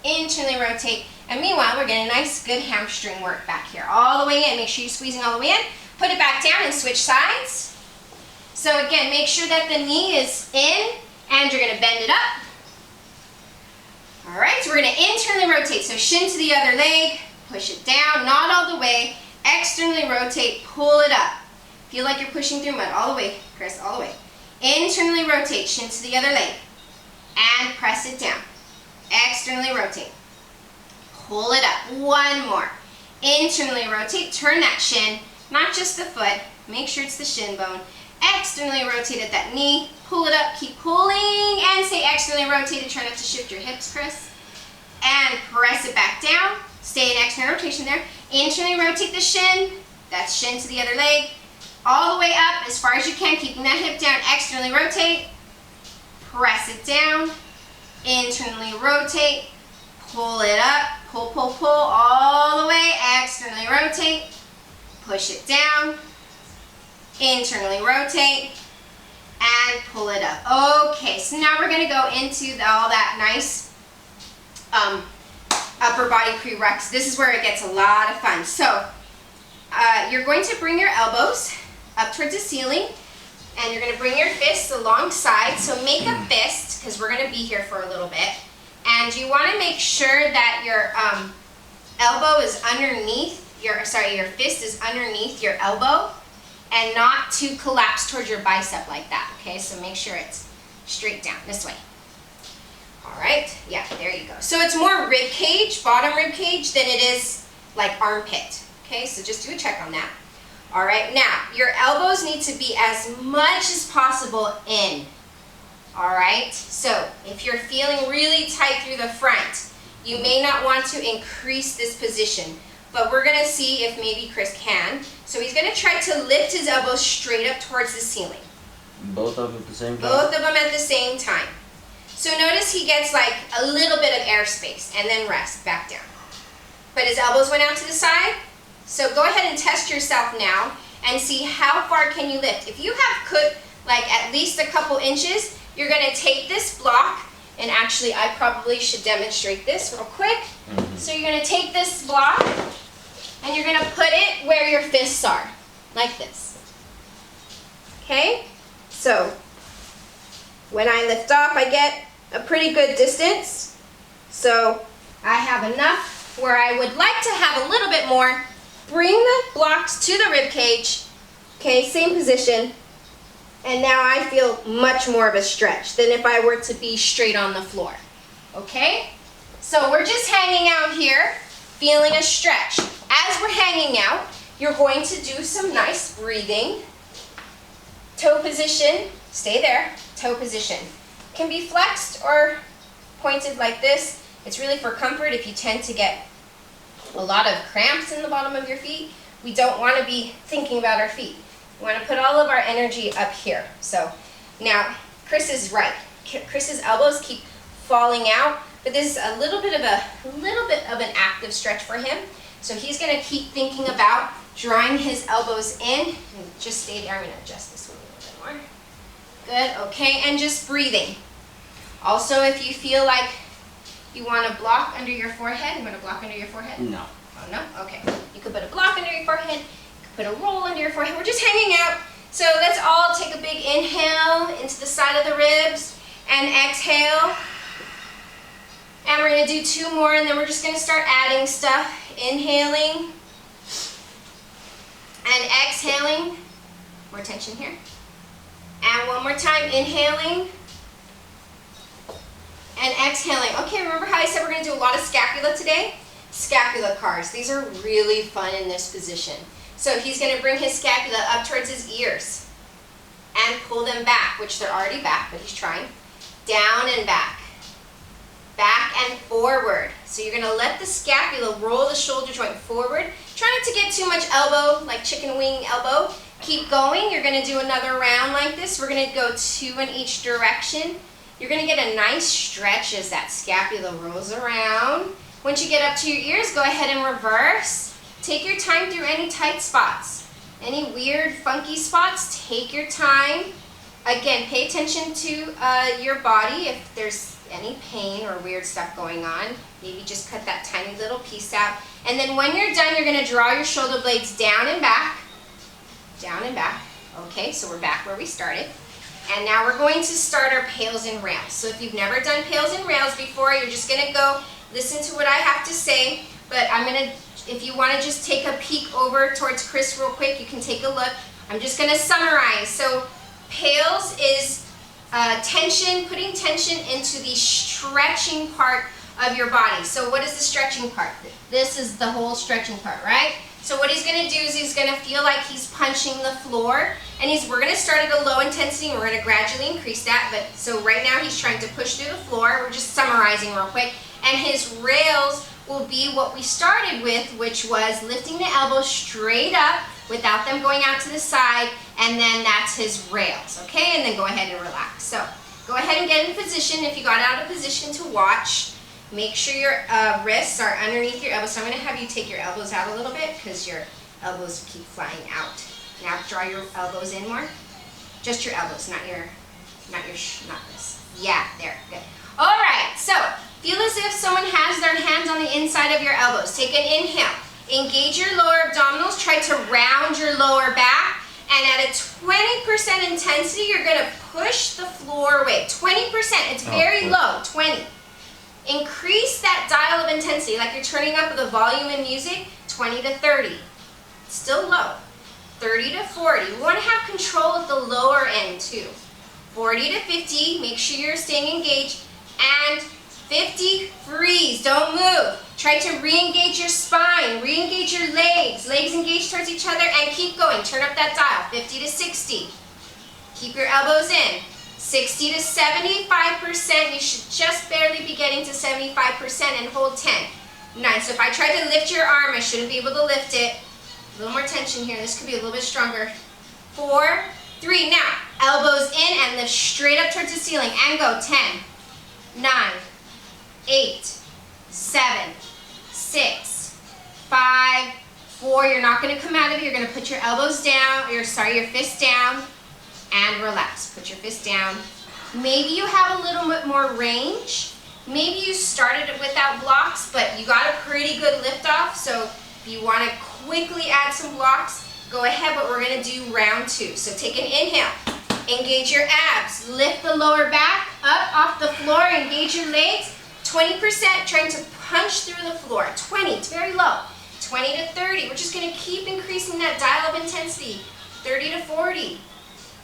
internally rotate, and meanwhile we're getting a nice good hamstring work back here. All the way in, make sure you're squeezing all the way in. Put it back down and switch sides. So again, make sure that the knee is in and you're gonna bend it up. All right, so we're gonna internally rotate. So shin to the other leg, push it down, not all the way, externally rotate, pull it up. Feel like you're pushing through mud, all the way, Chris, all the way. Internally rotate, shin to the other leg, and press it down. Externally rotate, pull it up. 1 more. Internally rotate, turn that shin, not just the foot, make sure it's the shin bone. Externally rotate at that knee, pull it up, keep pulling, and stay externally rotated. Try not to shift your hips, Chris. And press it back down. Stay in external rotation there. Internally rotate the shin, that's shin to the other leg. All the way up as far as you can, keeping that hip down. Externally rotate, press it down, internally rotate, pull it up, pull, pull, pull, all the way, externally rotate, push it down, internally rotate, and pull it up. Okay, so now we're gonna go into all that nice upper body prereqs. This is where it gets a lot of fun. So you're going to bring your elbows up towards the ceiling, and you're going to bring your fists alongside. So make a fist, because we're going to be here for a little bit. And you want to make sure that your elbow is underneath, your fist is underneath your elbow, and not to collapse towards your bicep like that. Okay, so make sure it's straight down, this way. All right, yeah, there you go. So it's more rib cage, bottom rib cage, than it is like armpit. Okay, so just do a check on that. All right, now your elbows need to be as much as possible in. All right, so if you're feeling really tight through the front, you may not want to increase this position, but we're gonna see if maybe Chris can. So he's gonna try to lift his elbows straight up towards the ceiling. Both of them at the same time? Both of them at the same time. So notice he gets like a little bit of airspace and then rest back down. But his elbows went out to the side. So go ahead and test yourself now and see how far can you lift. If you have like at least a couple inches, you're gonna take this block, and actually I probably should demonstrate this real quick. So you're gonna take this block and you're gonna put it where your fists are, like this. Okay? So when I lift off, I get a pretty good distance. So I have enough where I would like to have a little bit more. Bring the blocks to the rib cage. Okay, same position. And now I feel much more of a stretch than if I were to be straight on the floor. Okay? So we're just hanging out here, feeling a stretch. As we're hanging out, you're going to do some nice breathing. Toe position, stay there, toe position. Can be flexed or pointed like this. It's really for comfort if you tend to get a lot of cramps in the bottom of your feet. We don't want to be thinking about our feet. We want to put all of our energy up here. So now, Chris is right. Chris's elbows keep falling out, but this is a little bit of an active stretch for him. So he's going to keep thinking about drawing his elbows in. And just stay there. I'm going to adjust this one a little bit more. Good. Okay, and just breathing. Also, if you feel like you want to block under your forehead, you want to block under your forehead? No. Oh, no? Okay. You could put a block under your forehead. Put a roll under your forehead. We're just hanging out. So let's all take a big inhale into the side of the ribs and exhale. And we're going to do 2 more, and then we're just going to start adding stuff. Inhaling and exhaling. More tension here. And one more time, inhaling and exhaling. Okay, remember how I said we're going to do a lot of scapula today? Scapula cars. These are really fun in this position. So he's going to bring his scapula up towards his ears and pull them back, which they're already back, but he's trying. Down and back. Back and forward. So you're going to let the scapula roll the shoulder joint forward. Try not to get too much elbow, like chicken wing elbow. Keep going. You're going to do another round like this. We're going to go 2 in each direction. You're going to get a nice stretch as that scapula rolls around. Once you get up to your ears, go ahead and reverse. Take your time through any tight spots. Any weird, funky spots, take your time. Again, pay attention to your body if there's any pain or weird stuff going on. Maybe just cut that tiny little piece out. And then when you're done, you're going to draw your shoulder blades down and back. Down and back. Okay, so we're back where we started. And now we're going to start our pails and rails. So if you've never done pails and rails before, you're just going to go listen to what I have to say. But I'm going to, if you want to just take a peek over towards Chris real quick, you can take a look. I'm just going to summarize. So pails is tension, putting tension into the stretching part of your body. So what is the stretching part? This is the whole stretching part, right? So what he's going to do is he's going to feel like he's punching the floor, and we're going to start at a low intensity and we're going to gradually increase that. But so right now he's trying to push through the floor. We're just summarizing real quick. And his rails will be what we started with, which was lifting the elbows straight up without them going out to the side, and then that's his rails, okay? And then go ahead and relax. So go ahead and get in position. If you got out of position to watch, make sure your wrists are underneath your elbows. So I'm going to have you take your elbows out a little bit because your elbows keep flying out. Now draw your elbows in more. Just your elbows, not this. Yeah, there, good. All right, so feel as if someone has their hands on the inside of your elbows. Take an inhale. Engage your lower abdominals. Try to round your lower back. And at a 20% intensity, you're going to push the floor away. 20%. It's very low. 20. Increase that dial of intensity, like you're turning up the volume in music. 20 to 30. Still low. 30 to 40. We want to have control at the lower end too. 40 to 50. Make sure you're staying engaged. And 50, freeze, don't move. Try to re-engage your spine, re-engage your legs. Legs engaged towards each other, and keep going. Turn up that dial, 50 to 60. Keep your elbows in. 60 to 75%, you should just barely be getting to 75% and hold 10. 9, so if I try to lift your arm, I shouldn't be able to lift it. A little more tension here, this could be a little bit stronger. 4, 3, now, elbows in and lift straight up towards the ceiling, and go, 10, 9, 8, 7, 6, 5, 4. You're not going to come out of it. You're going to put your elbows down, your fists down, and relax. Put your fist down. Maybe you have a little bit more range. Maybe you started it without blocks, but you got a pretty good lift off. So if you want to quickly add some blocks, go ahead, but we're going to do round 2. So take an inhale. Engage your abs. Lift the lower back up off the floor. Engage your legs. 20%, trying to punch through the floor. 20, it's very low. 20 to 30, we're just gonna keep increasing that dial of intensity. 30 to 40,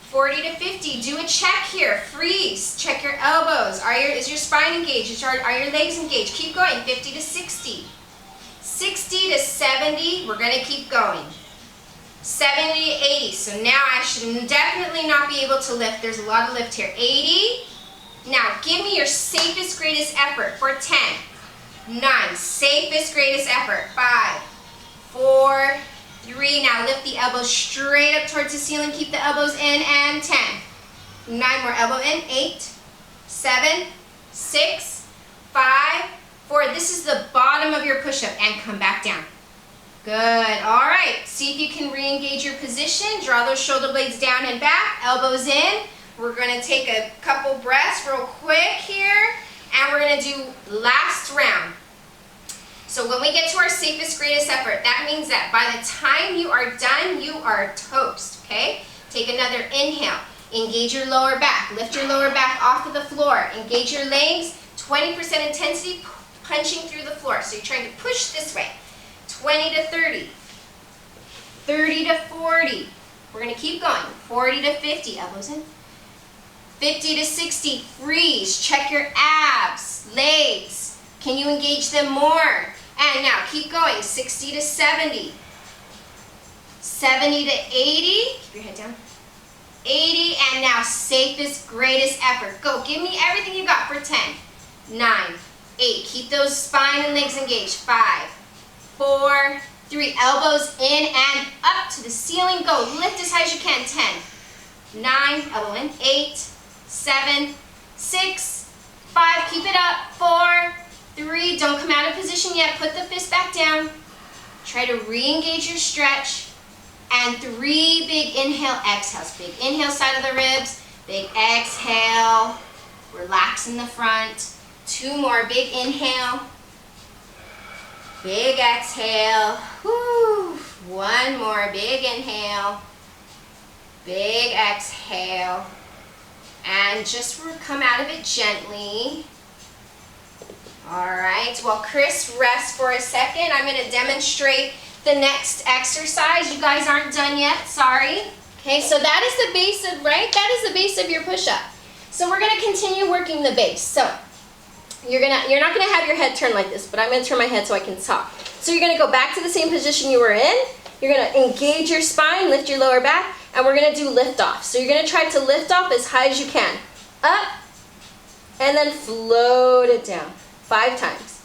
40 to 50, do a check here, freeze, check your elbows. Is your spine engaged? Are your legs engaged? Keep going, 50 to 60. 60 to 70, we're gonna keep going. 70 to 80, so now I should definitely not be able to lift. There's a lot of lift here. 80, now give me your safest, greatest effort for 10, 9, safest, greatest effort, 5, 4, 3, now lift the elbows straight up towards the ceiling, keep the elbows in, and 10, 9 more, elbow in, 8, 7, 6, 5, 4, this is the bottom of your push-up, and come back down. Good, all right, see if you can re-engage your position, draw those shoulder blades down and back, elbows in. We're gonna take a couple breaths real quick here, and we're gonna do last round. So when we get to our safest, greatest effort, that means that by the time you are done, you are toast, okay? Take another inhale, engage your lower back, lift your lower back off of the floor, engage your legs, 20% intensity, punching through the floor. So you're trying to push this way. 20 to 30, 30 to 40, we're gonna keep going, 40 to 50, elbows in, 50 to 60, freeze, check your abs, legs, can you engage them more? And now keep going, 60 to 70, 70 to 80, keep your head down, 80, and now safest, greatest effort. Go, give me everything you got for 10, 9, 8, keep those spine and legs engaged, 5, 4, 3, elbows in and up to the ceiling. Go, lift as high as you can. 10, 9, elbow in, 8, 7, 6, 5, keep it up. 4, 3, don't come out of position yet. Put the fist back down. Try to re-engage your stretch. And 3 big inhale, exhales. Big inhale, side of the ribs. Big exhale, relax in the front. 2 more, big inhale. Big exhale, whoo. 1 more, big inhale, big exhale, and just come out of it gently. All right, while Chris rests for a second, I'm gonna demonstrate the next exercise. You guys aren't done yet, sorry. Okay, so that is the base of, right? That is the base of your push-up. So we're gonna continue working the base. So you're not gonna have your head turned like this, but I'm gonna turn my head so I can talk. So you're gonna go back to the same position you were in. You're gonna engage your spine, lift your lower back, and we're gonna do lift off. So you're gonna try to lift off as high as you can. Up, and then float it down. 5 times.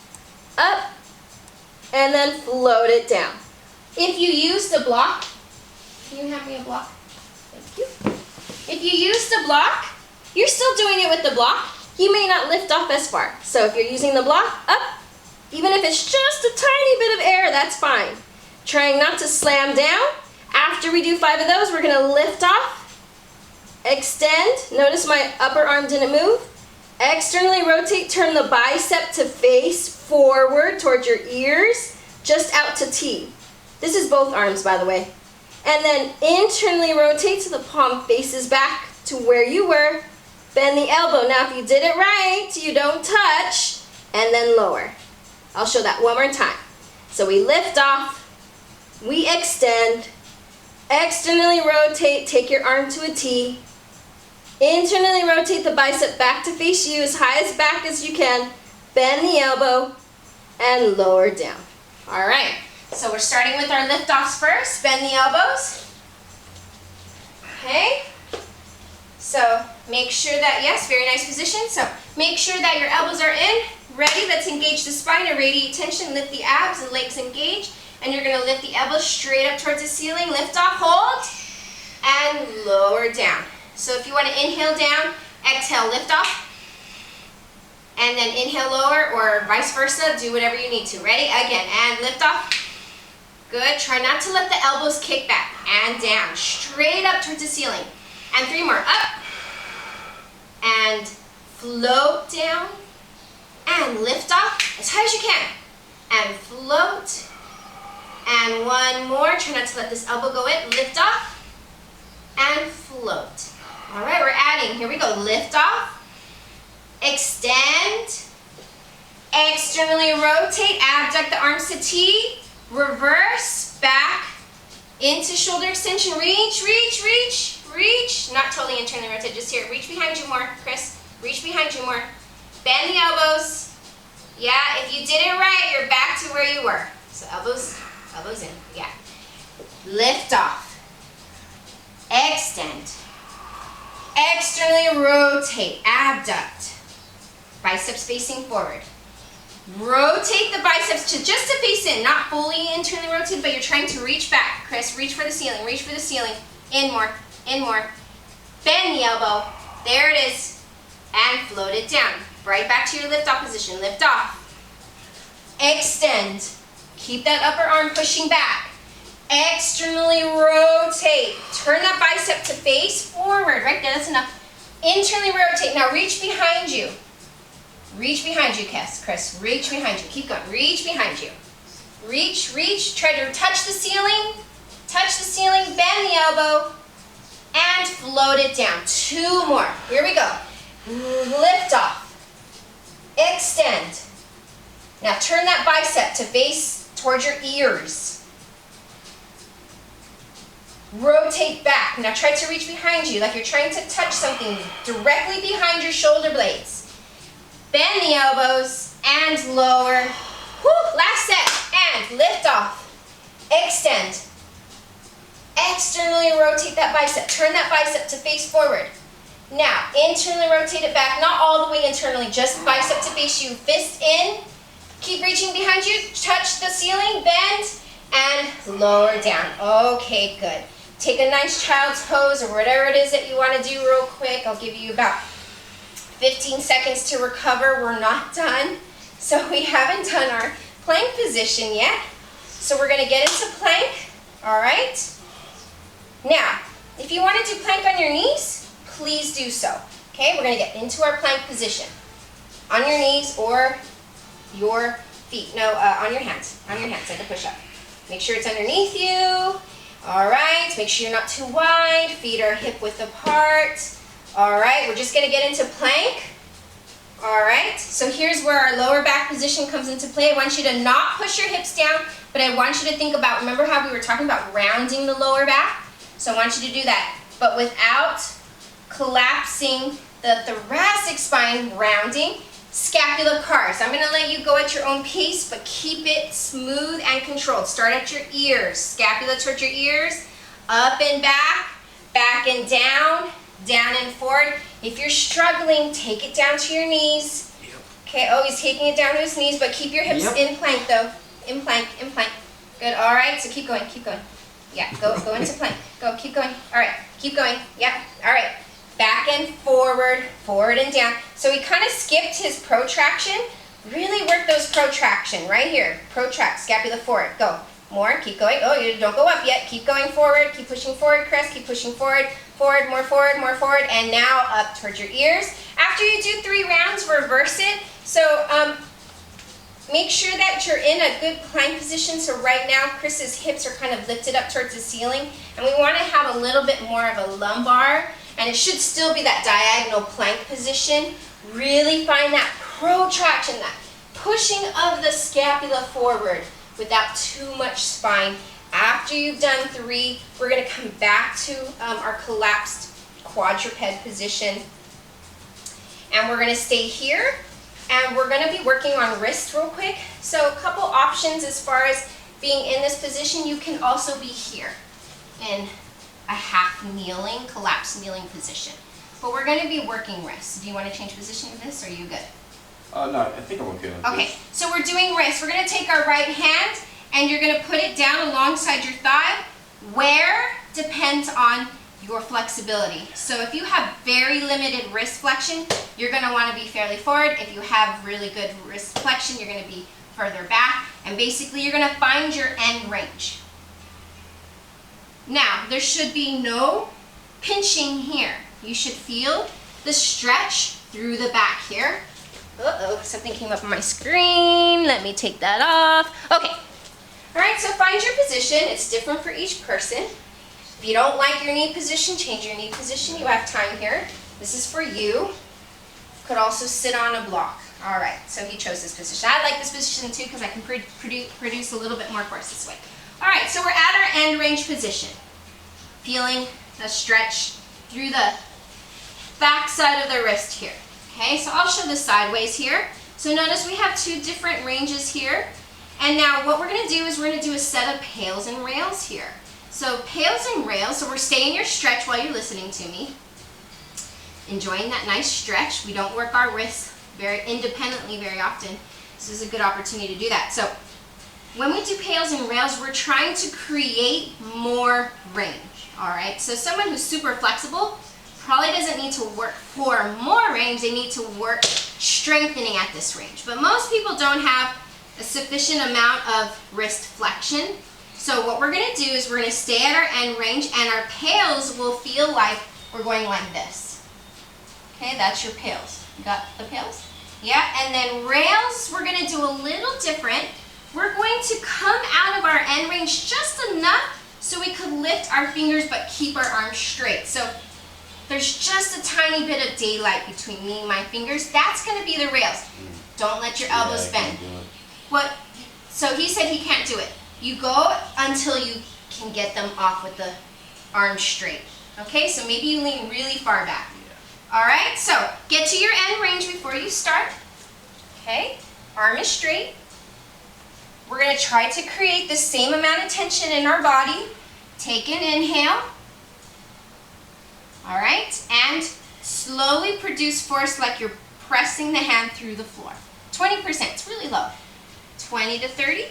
Up, and then float it down. If you use the block, can you hand me a block? Thank you. If you use the block, you're still doing it with the block. You may not lift off as far. So if you're using the block, up, even if it's just a tiny bit of air, that's fine. Trying not to slam down. After we do 5 of those, we're gonna lift off, extend. Notice my upper arm didn't move. Externally rotate, turn the bicep to face forward towards your ears, just out to T. This is both arms, by the way. And then internally rotate so the palm faces back to where you were. Bend the elbow. Now if you did it right, you don't touch, and then lower. I'll show that one more time. So we lift off, we extend, externally rotate, take your arm to a T, internally rotate the bicep back to face you as high as back as you can, bend the elbow, and lower down. All right, so we're starting with our lift offs first. Bend the elbows. Okay. So make sure that, yes, very nice position. So make sure that your elbows are in, ready. Let's engage the spine and radiate tension. Lift the abs and legs engage. And you're gonna lift the elbows straight up towards the ceiling. Lift off, hold, and lower down. So if you wanna inhale down, exhale, lift off, and then inhale lower, or vice versa, do whatever you need to. Ready? Again, and lift off. Good, try not to let the elbows kick back, and down, straight up towards the ceiling. And 3 more, up, and float down, and lift off as high as you can, and float, and 1 more, try not to let this elbow go in, lift off, and float. All right, we're adding, here we go, lift off, extend, Externally rotate, abduct the arms to T, reverse, back, into shoulder extension, reach, reach, reach, reach. Not totally internally rotate, just here. Reach behind you more, Chris. Reach behind you more. Bend the elbows. Yeah, if you did it right, you're back to where you were. So elbows in, yeah. Lift off. Extend. Externally rotate, abduct. Biceps facing forward. Rotate the biceps to just to face in, not fully internally rotated, but you're trying to reach back. Chris, reach for the ceiling, reach for the ceiling. In more, in more. Bend the elbow. There it is. And float it down. Right back to your lift off position. Lift off. Extend. Keep that upper arm pushing back. Externally rotate. Turn that bicep to face forward. Right there, that's enough. Internally rotate. Now reach behind you. Reach behind you, Chris. Reach behind you. Keep going. Reach behind you. Reach, reach. Try to touch the ceiling. Touch the ceiling. Bend the elbow. And float it down. 2 more. Here we go. Lift off. Extend. Now turn that bicep to face towards your ears. Rotate back. Now try to reach behind you like you're trying to touch something directly behind your shoulder blades. Bend the elbows and lower. Woo, last set. And lift off. Extend. Externally rotate that bicep. Turn that bicep to face forward. Now, internally rotate it back. Not all the way internally, just bicep to face you. Fist in. Keep reaching behind you. Touch the ceiling. Bend. And lower down. Okay, good. Take a nice child's pose or whatever it is that you want to do real quick. I'll give you about 15 seconds to recover. We're not done. So we haven't done our plank position yet. So we're going to get into plank. All right. Now, if you want to do plank on your knees, please do so. Okay, we're going to get into our plank position. On your knees or your feet. No, on your hands. On your hands, like a push-up. Make sure it's underneath you. All right, make sure you're not too wide. Feet are hip-width apart. All right, we're just going to get into plank. All right, so here's where our lower back position comes into play. I want you to not push your hips down, but I want you to think about, remember how we were talking about rounding the lower back? So I want you to do that, but without collapsing the thoracic spine, rounding. Scapula cars. I'm going to let you go at your own pace, but keep it smooth and controlled. Start at your ears. Scapula towards your ears. Up and back. Back and down. Down and forward. If you're struggling, take it down to your knees. Okay, oh, he's taking it down to his knees, but keep your hips in plank though. In plank, in plank. Good, all right, so keep going, keep going. Yeah, go into plank. Go, keep going. All right, keep going. Yep, all right. Back and forward, forward and down. So he kind of skipped his protraction. Really work those protraction right here. Protract, scapula forward. Go. More, keep going. Oh, you don't go up yet. Keep going forward. Keep pushing forward, Chris. Keep pushing forward. Forward, more forward, more forward. And now up towards your ears. After you do 3 rounds, reverse it. So make sure that you're in a good plank position. So right now, Chris's hips are kind of lifted up towards the ceiling. And we want to have a little bit more of a lumbar. And it should still be that diagonal plank position. Really find that protraction, that pushing of the scapula forward without too much spine. After you've done 3, we're going to come back to our collapsed quadruped position. And we're going to stay here. And we're going to be working on wrist real quick. So a couple options as far as being in this position. You can also be here in a half kneeling, collapsed kneeling position. But we're going to be working wrists. Do you want to change position with this, or are you good? No, I think I'm okay with Okay, this. so we're doing wrists. We're going to take our right hand, and you're going to put it down alongside your thigh. Where depends on your flexibility. So if you have very limited wrist flexion, you're going to want to be fairly forward. If you have really good wrist flexion, you're going to be further back. And basically, you're going to find your end range. Now, there should be no pinching here. You should feel the stretch through the back here. Uh-oh, something came up on my screen. Let me take that off. Okay. All right, so find your position. It's different for each person. If you don't like your knee position, change your knee position. You have time here. This is for you. Could also sit on a block. All right, so he chose this position. I like this position too because I can produce a little bit more force this way. All right, so we're at our end range position. Feeling a stretch through the back side of the wrist here. Okay, so I'll show the sideways here. So notice we have two different ranges here. And now what we're gonna do is we're gonna do a set of pails and rails here. So pails and rails, so we're staying your stretch while you're listening to me. Enjoying that nice stretch. We don't work our wrists very independently very often. This is a good opportunity to do that. So when we do pails and rails, we're trying to create more range. All right, so someone who's super flexible probably doesn't need to work for more range, they need to work strengthening at this range. But most people don't have a sufficient amount of wrist flexion. So what we're gonna do is we're gonna stay at our end range and our pails will feel like we're going like this. Okay, that's your pails. You got the pails? Yeah, and then rails, we're gonna do a little different. We're going to come out of our end range just enough so we could lift our fingers but keep our arms straight. So there's just a tiny bit of daylight between me and my fingers. That's going to be the rails. Don't let your elbows bend. So he said he can't do it. You go until you can get them off with the arms straight. Okay, so maybe you lean really far back. All right, so get to your end range before you start. Okay, arm is straight. We're going to try to create the same amount of tension in our body. Take an inhale. All right, and slowly produce force like you're pressing the hand through the floor. 20%, it's really low. 20 to 30,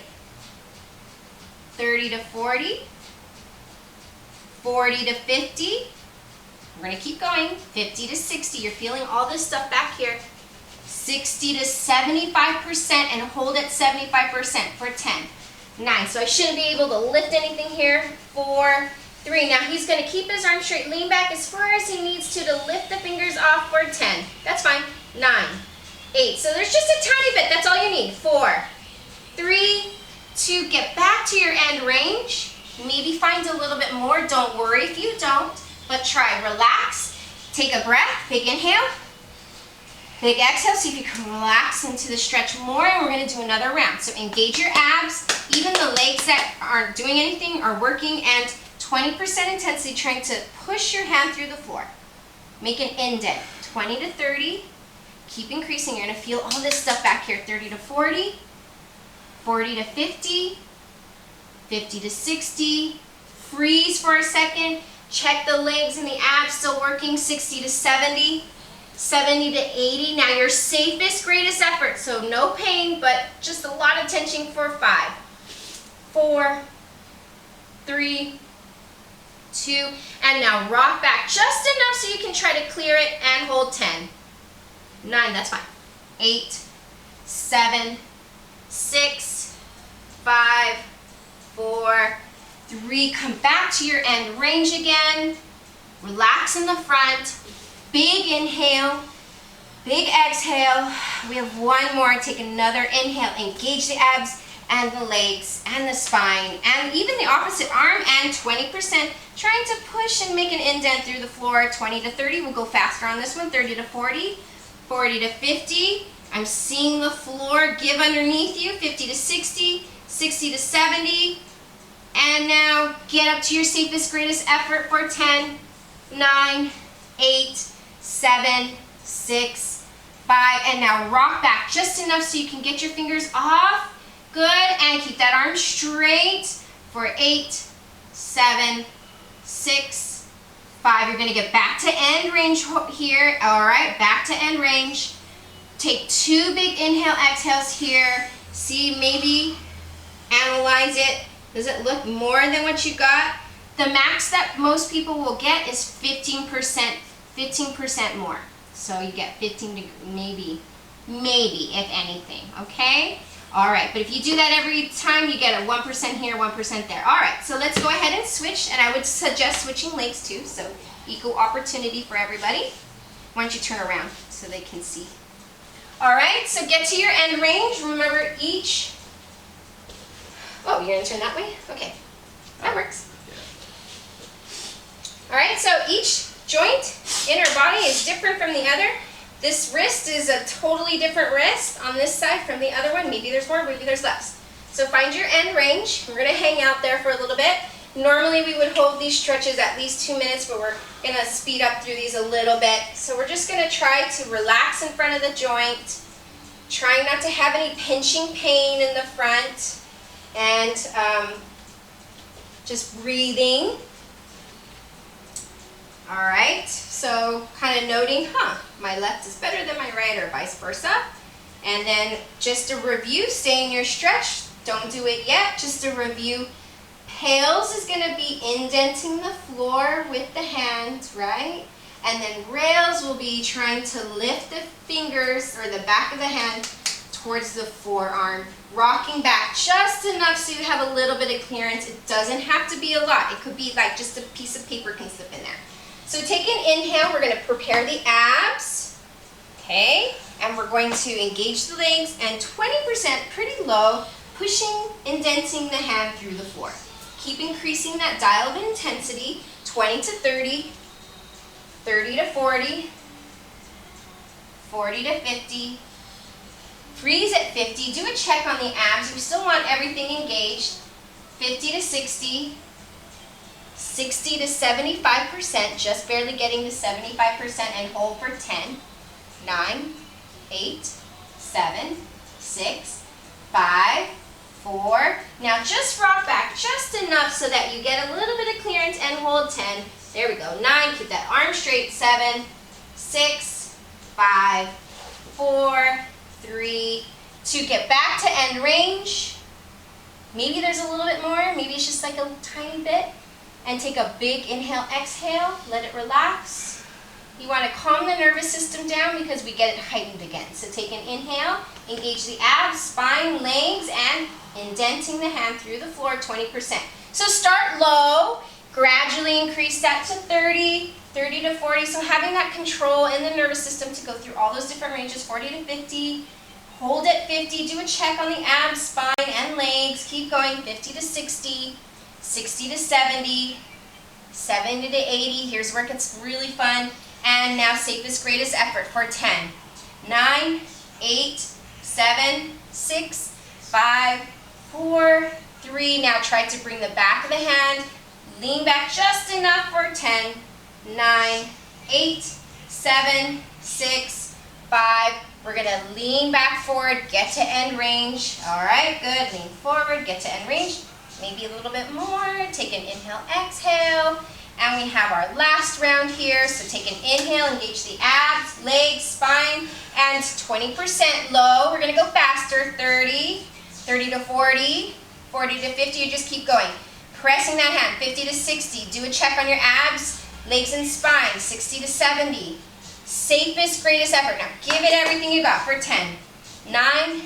30 to 40, 40 to 50. We're gonna keep going. 50 to 60, you're feeling all this stuff back here. 60 to 75% and hold at 75% for 10. 9, so I shouldn't be able to lift anything here. 4, 3, now he's gonna keep his arm straight, lean back as far as he needs to lift the fingers off for 10. That's fine. 9, 8, so there's just a tiny bit, that's all you need. 4, 3, 2, get back to your end range. Maybe find a little bit more, don't worry if you don't, but try, relax, take a breath, big inhale, big exhale, see if you can relax into the stretch more, and we're gonna do another round. So engage your abs, even the legs that aren't doing anything are working, and 20% intensity trying to push your hand through the floor. Make an indent, 20 to 30, keep increasing, you're gonna feel all this stuff back here, 30 to 40, 40 to 50, 50 to 60, freeze for a second, check the legs and the abs still working, 60 to 70, 70 to 80. Now your safest, greatest effort, so no pain, but just a lot of tension for 5, 4, 3, 2, and now rock back just enough so you can try to clear it and hold 10, 9, that's fine, 8, 7, 6, 5, 4, 3, come back to your end range again, relax in the front, big inhale, big exhale, we have one more, take another inhale, engage the abs and the legs and the spine and even the opposite arm, and 20% trying to push and make an indent through the floor. 20 to 30, we'll go faster on this one, 30 to 40, 40 to 50, I'm seeing the floor give underneath you, 50 to 60, 60 to 70, and now get up to your safest, greatest effort for 10, 9, 8, 7, 6, 5, and now rock back just enough so you can get your fingers off. Good, and keep that arm straight for 8, 7, 6, 5. You're gonna get back to end range here. All right, back to end range. Take 2 big inhale, exhales here. See, maybe analyze it. Does it look more than what you got? The max that most people will get is 15% more. So you get 15 to maybe if anything, okay? All right, but if you do that every time, you get a 1% here, 1% there. All right, so let's go ahead and switch, and I would suggest switching legs too, so equal opportunity for everybody. Why don't you turn around so they can see? All right, so get to your end range. Remember each, oh, you're gonna turn that way? Okay, that works. All right, so each joint in our body is different from the other. This wrist is a totally different wrist on this side from the other one. Maybe there's more, maybe there's less. So find your end range. We're gonna hang out there for a little bit. Normally we would hold these stretches at least 2 minutes, but we're gonna speed up through these a little bit. So we're just gonna try to relax in front of the joint, trying not to have any pinching pain in the front, and just breathing. All right, so kind of noting, my left is better than my right, or vice versa. And then just a review, stay in your stretch. Don't do it yet, just a review. Pails is gonna be indenting the floor with the hand, right? And then rails will be trying to lift the fingers or the back of the hand towards the forearm, rocking back just enough so you have a little bit of clearance. It doesn't have to be a lot. It could be like just a piece of paper can slip in there. So take an inhale, we're gonna prepare the abs, okay? And we're going to engage the legs and 20% pretty low, pushing, indenting the hand through the floor. Keep increasing that dial of intensity, 20 to 30, 30 to 40, 40 to 50, freeze at 50, do a check on the abs, we still want everything engaged, 50 to 60, 60 to 75%, just barely getting to 75%, and hold for 10, 9, 8, 7, 6, 5, 4. Now just rock back just enough so that you get a little bit of clearance and hold 10. There we go. 9, keep that arm straight. 7, 6, 5, 4, 3, 2. Get back to end range. Maybe there's a little bit more. Maybe it's just like a tiny bit. And take a big inhale, exhale. Let it relax. You want to calm the nervous system down because we get it heightened again. So take an inhale, engage the abs, spine, legs, and indenting the hand through the floor, 20%. So start low, gradually increase that to 30, 30 to 40. So having that control in the nervous system to go through all those different ranges, 40 to 50. Hold at 50, do a check on the abs, spine, and legs. Keep going, 50 to 60, 60 to 70, 70 to 80. Here's where it gets really fun. And now safest, greatest effort for 10, 9, 8, 7, 6, 5, 4, 3. Now try to bring the back of the hand, lean back just enough for 10, 9, 8, 7, 6, 5. We're gonna lean back forward, get to end range. All right, good, lean forward, get to end range. Maybe a little bit more, take an inhale, exhale. And we have our last round here, so take an inhale, engage the abs, legs, spine, and 20% low. We're gonna go faster, 30, 30 to 40, 40 to 50, you just keep going. Pressing that hand, 50 to 60, do a check on your abs, legs and spine, 60 to 70. Safest, greatest effort. Now give it everything you got for 10, 9,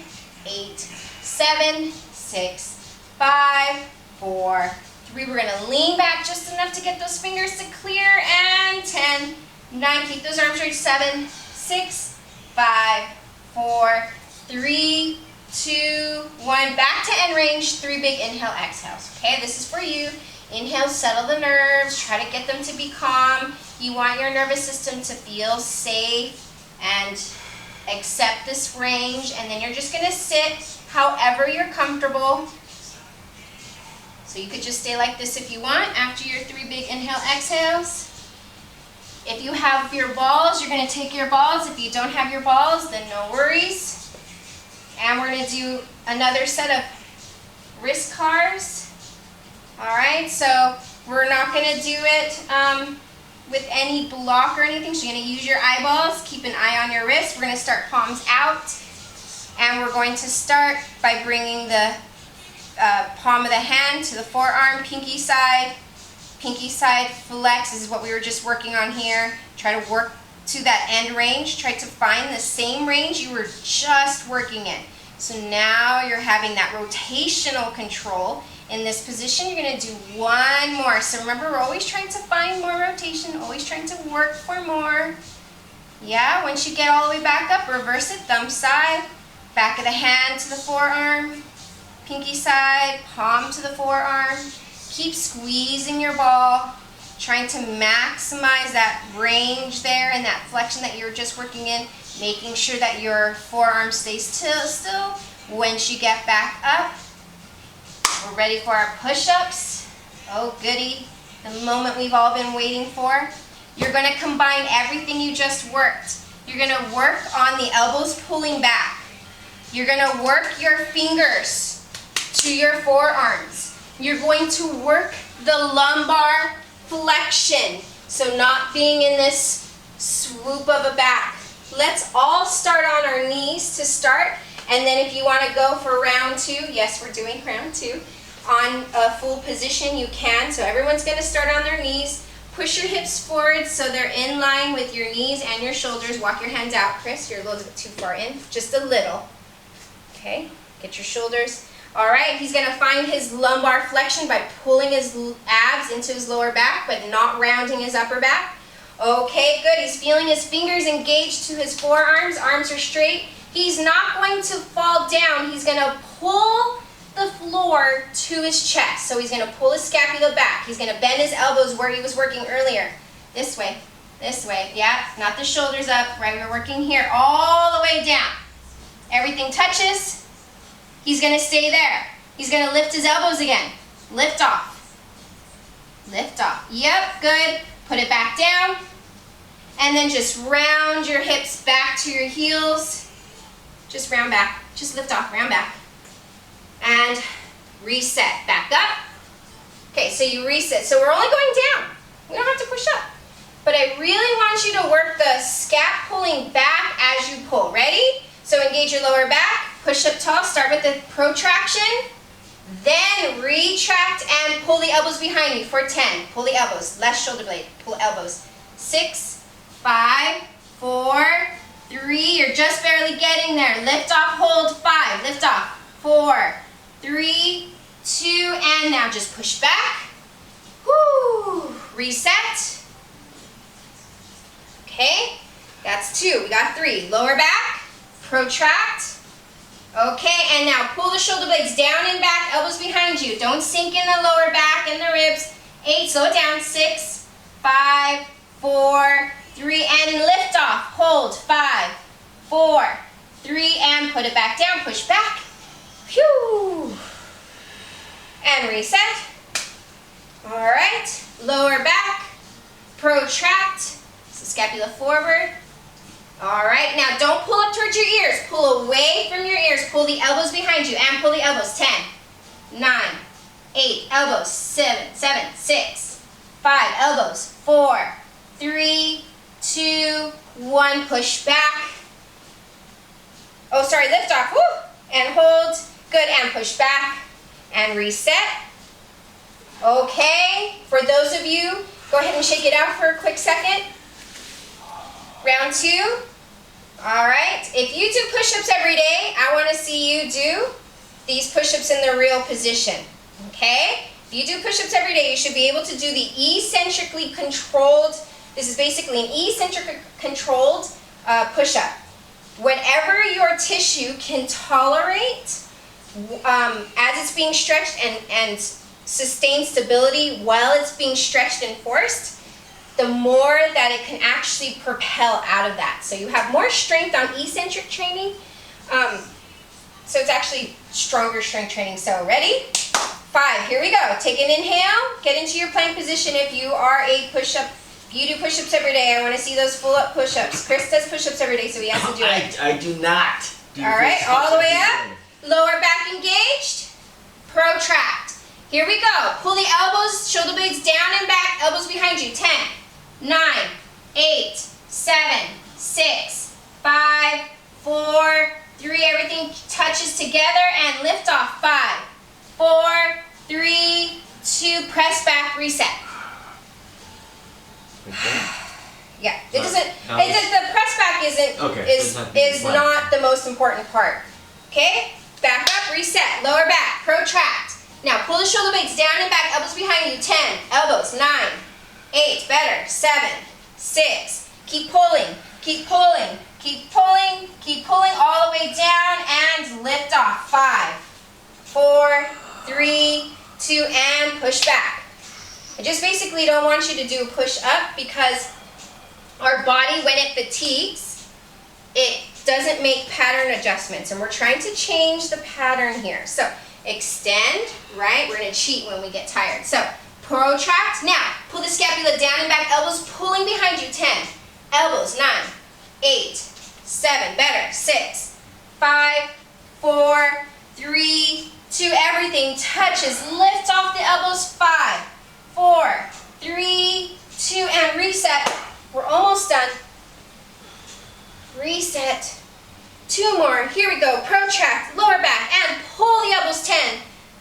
8, 7, 6, 5, 4, 3. We're gonna lean back just enough to get those fingers to clear, and 10, 9, keep those arms straight, 7, 6, 5, 4, 3, 2, 1. Back to end range, 3 big inhale, exhales. Okay, this is for you. Inhale, settle the nerves, try to get them to be calm. You want your nervous system to feel safe and accept this range, and then you're just gonna sit however you're comfortable. So you could just stay like this if you want after your 3 big inhale, exhales. If you have your balls, you're gonna take your balls. If you don't have your balls, then no worries. And we're gonna do another set of wrist cars. All right, so we're not gonna do it with any block or anything. So you're gonna use your eyeballs, keep an eye on your wrist. We're gonna start palms out, and we're going to start by bringing the palm of the hand to the forearm, pinky side flex. This is what we were just working on here. Try to work to that end range. Try to find the same range you were just working in. So now you're having that rotational control. In this position, you're gonna do one more. So remember, we're always trying to find more rotation, always trying to work for more. Yeah, once you get all the way back up, reverse it, thumb side, back of the hand to the forearm, pinky side, palm to the forearm. Keep squeezing your ball. trying to maximize that range there and that flexion that you're just working in, making sure that your forearm stays still. Once you get back up, we're ready for our push-ups. Oh goody, the moment we've all been waiting for. You're going to combine everything you just worked. You're going to work on the elbows pulling back. You're going to work your fingers to your forearms. You're going to work the lumbar flexion, so not being in this swoop of a back. Let's all start on our knees to start, and then if you want to go for round 2, yes, we're doing round 2, on a full position you can. So everyone's going to start on their knees. Push your hips forward so they're in line with your knees and your shoulders. Walk your hands out, Chris. You're a little bit too far in, just a little. Okay, get your shoulders. All right, he's going to find his lumbar flexion by pulling his abs into his lower back, but not rounding his upper back. Okay, good. He's feeling his fingers engaged to his forearms. Arms are straight. He's not going to fall down. He's going to pull the floor to his chest. So he's going to pull his scapula back. He's going to bend his elbows where he was working earlier. This way. Yeah, not the shoulders up, right? We're working here all the way down. Everything touches. He's going to stay there. He's going to lift his elbows again. Lift off. Lift off. Yep, good. Put it back down. And then just round your hips back to your heels. Just round back. Just lift off, round back. And reset. Back up. Okay, so you reset. So we're only going down. We don't have to push up. But I really want you to work the scap pulling back as you pull. Ready? So engage your lower back. Push up tall. Start with the protraction. Then retract and pull the elbows behind you for 10. Pull the elbows. Left shoulder blade. Pull elbows. 6, 5, 4, 3. You're just barely getting there. Lift off, hold. 5. Lift off. 4, 3, 2, and now just push back. Woo. Reset. Okay, that's 2. We got 3. Lower back. Protract. Okay, and now pull the shoulder blades down and back, elbows behind you. Don't sink in the lower back and the ribs. 8, slow it down. 6, 5, 4, 3, and lift off. Hold. 5, 4, 3, and put it back down. Push back. Phew. And reset. All right, lower back, protract, so scapula forward. All right, now don't pull up towards your ears. Pull away from your ears. Pull the elbows behind you and pull the elbows. 10, 9, 8, elbows. 7, 6, 5, elbows. 4, 3, 2, 1, push back. Oh, sorry, lift off. Woo. And hold. Good, and push back. And reset. Okay, for those of you, go ahead and shake it out for a quick second. Round 2. All right, if you do push-ups every day, I want to see you do these push-ups in the real position, okay? If you do push-ups every day, you should be able to do the eccentrically controlled, this is basically an eccentric controlled push-up. Whatever your tissue can tolerate, as it's being stretched and sustain stability while it's being stretched and forced, the more that it can actually propel out of that. So you have more strength on eccentric training. So it's actually stronger strength training. So ready? 5, here we go. Take an inhale, get into your plank position if you are a push-up. If you do push-ups every day, I want to see those full-up push-ups. Chris does push-ups every day, so he has to do it. I do not. All right, all the way up. Lower back engaged. Protract. Here we go. Pull the elbows, shoulder blades down and back, elbows behind you. 10, 9, 8, 7, 6, 5, 4, 3. Everything touches together and lift off. 5, 4, 3, 2. Press back, reset. Yeah, it doesn't. The press back is not the most important part. Okay, back up, reset, lower back, protract. Now pull the shoulder blades down and back, elbows behind you. 10, elbows. 9, 8, better. 7, 6. Keep pulling, keep pulling, keep pulling, keep pulling all the way down and lift off. 5, 4, 3, 2, and push back. I just basically don't want you to do a push-up because our body, when it fatigues, it doesn't make pattern adjustments, and we're trying to change the pattern here. So extend, right? We're gonna cheat when we get tired. So protract. Now, pull the scapula down and back, elbows pulling behind you. 10, elbows, 9, 8, 7, better, 6, 5, 4, 3, 2, everything touches. Lift off the elbows. 5, 4, 3, 2, and reset. We're almost done. Reset. 2 more. Here we go. Protract, lower back, and pull the elbows. 10,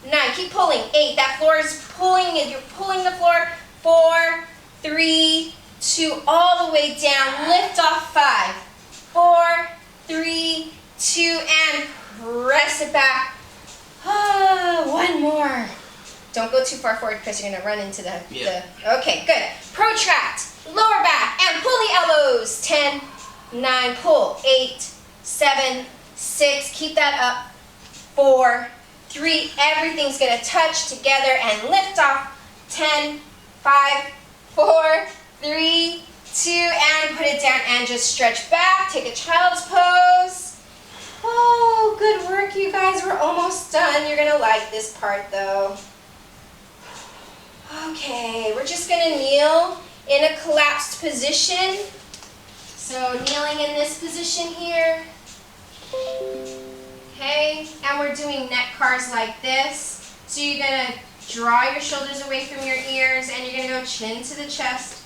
9, keep pulling. 8, that floor is pulling, and you're pulling the floor. 4, 3, 2, all the way down. Lift off. 5, 4, 3, 2, and press it back. One more. Don't go too far forward because you're going to run into the... Okay, good. Protract, lower back, and pull the elbows. 10, 9, pull. 8, 7, 6, keep that up. 4, 3, everything's going to touch together and lift off. 10, 5, 4, 3, 2, and put it down and just stretch back. Take a child's pose. Oh, good work, you guys. We're almost done. You're going to like this part, though. Okay, we're just going to kneel in a collapsed position. So kneeling in this position here. Okay, and we're doing neck cars like this. So you're going to draw your shoulders away from your ears, and you're going to go chin to the chest.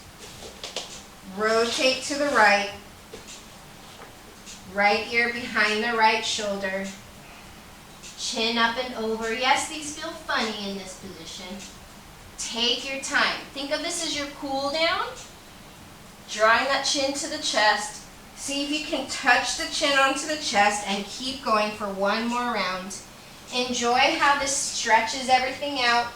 Rotate to the right. Right ear behind the right shoulder. Chin up and over. Yes, these feel funny in this position. Take your time. Think of this as your cool down. Drawing that chin to the chest. See if you can touch the chin onto the chest and keep going for one more round. Enjoy how this stretches everything out.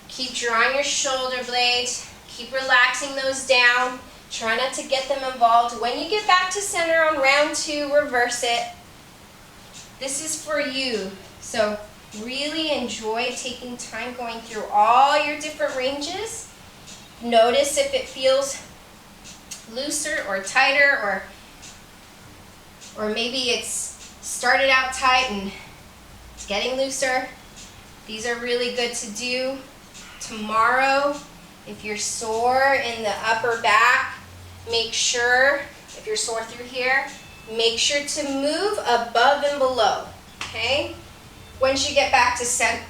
Keep drawing your shoulder blades. Keep relaxing those down. Try not to get them involved. When you get back to center on round 2, reverse it. This is for you. So really enjoy taking time going through all your different ranges. Notice if it feels looser or tighter, or maybe it's started out tight and it's getting looser. These are really good to do. Tomorrow, if you're sore in the upper back, make sure, if you're sore through here, make sure to move above and below, okay? Once you get back to center,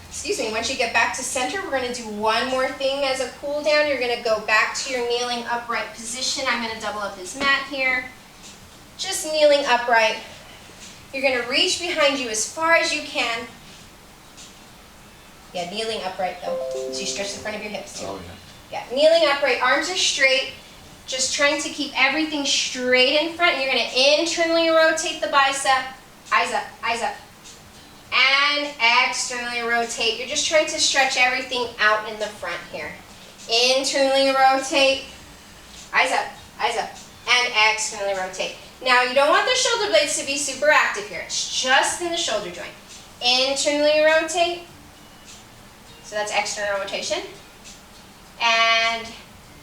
we're going to do one more thing as a cool down. You're going to go back to your kneeling upright position. I'm going to double up this mat here. Just kneeling upright. You're going to reach behind you as far as you can. Yeah, kneeling upright though. So you stretch the front of your hips too. Oh, Yeah, kneeling upright, arms are straight. Just trying to keep everything straight in front. You're going to internally rotate the bicep. Eyes up, and externally rotate. You're just trying to stretch everything out in the front here. Internally rotate. Eyes up, and externally rotate. Now, you don't want the shoulder blades to be super active here. It's just in the shoulder joint. Internally rotate. So that's external rotation. And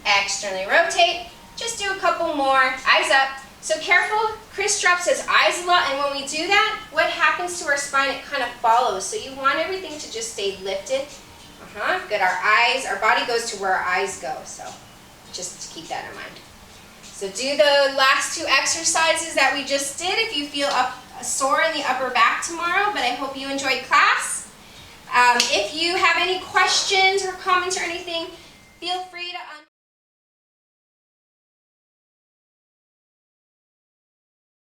externally rotate. Just do a couple more. Eyes up. So careful, Chris drops his eyes a lot, and when we do that, what happens to our spine? It kind of follows. So you want everything to just stay lifted. Good. Our body goes to where our eyes go. So just keep that in mind. So do the last 2 exercises that we just did if you feel sore in the upper back tomorrow, but I hope you enjoyed class. If you have any questions or comments or anything, feel free to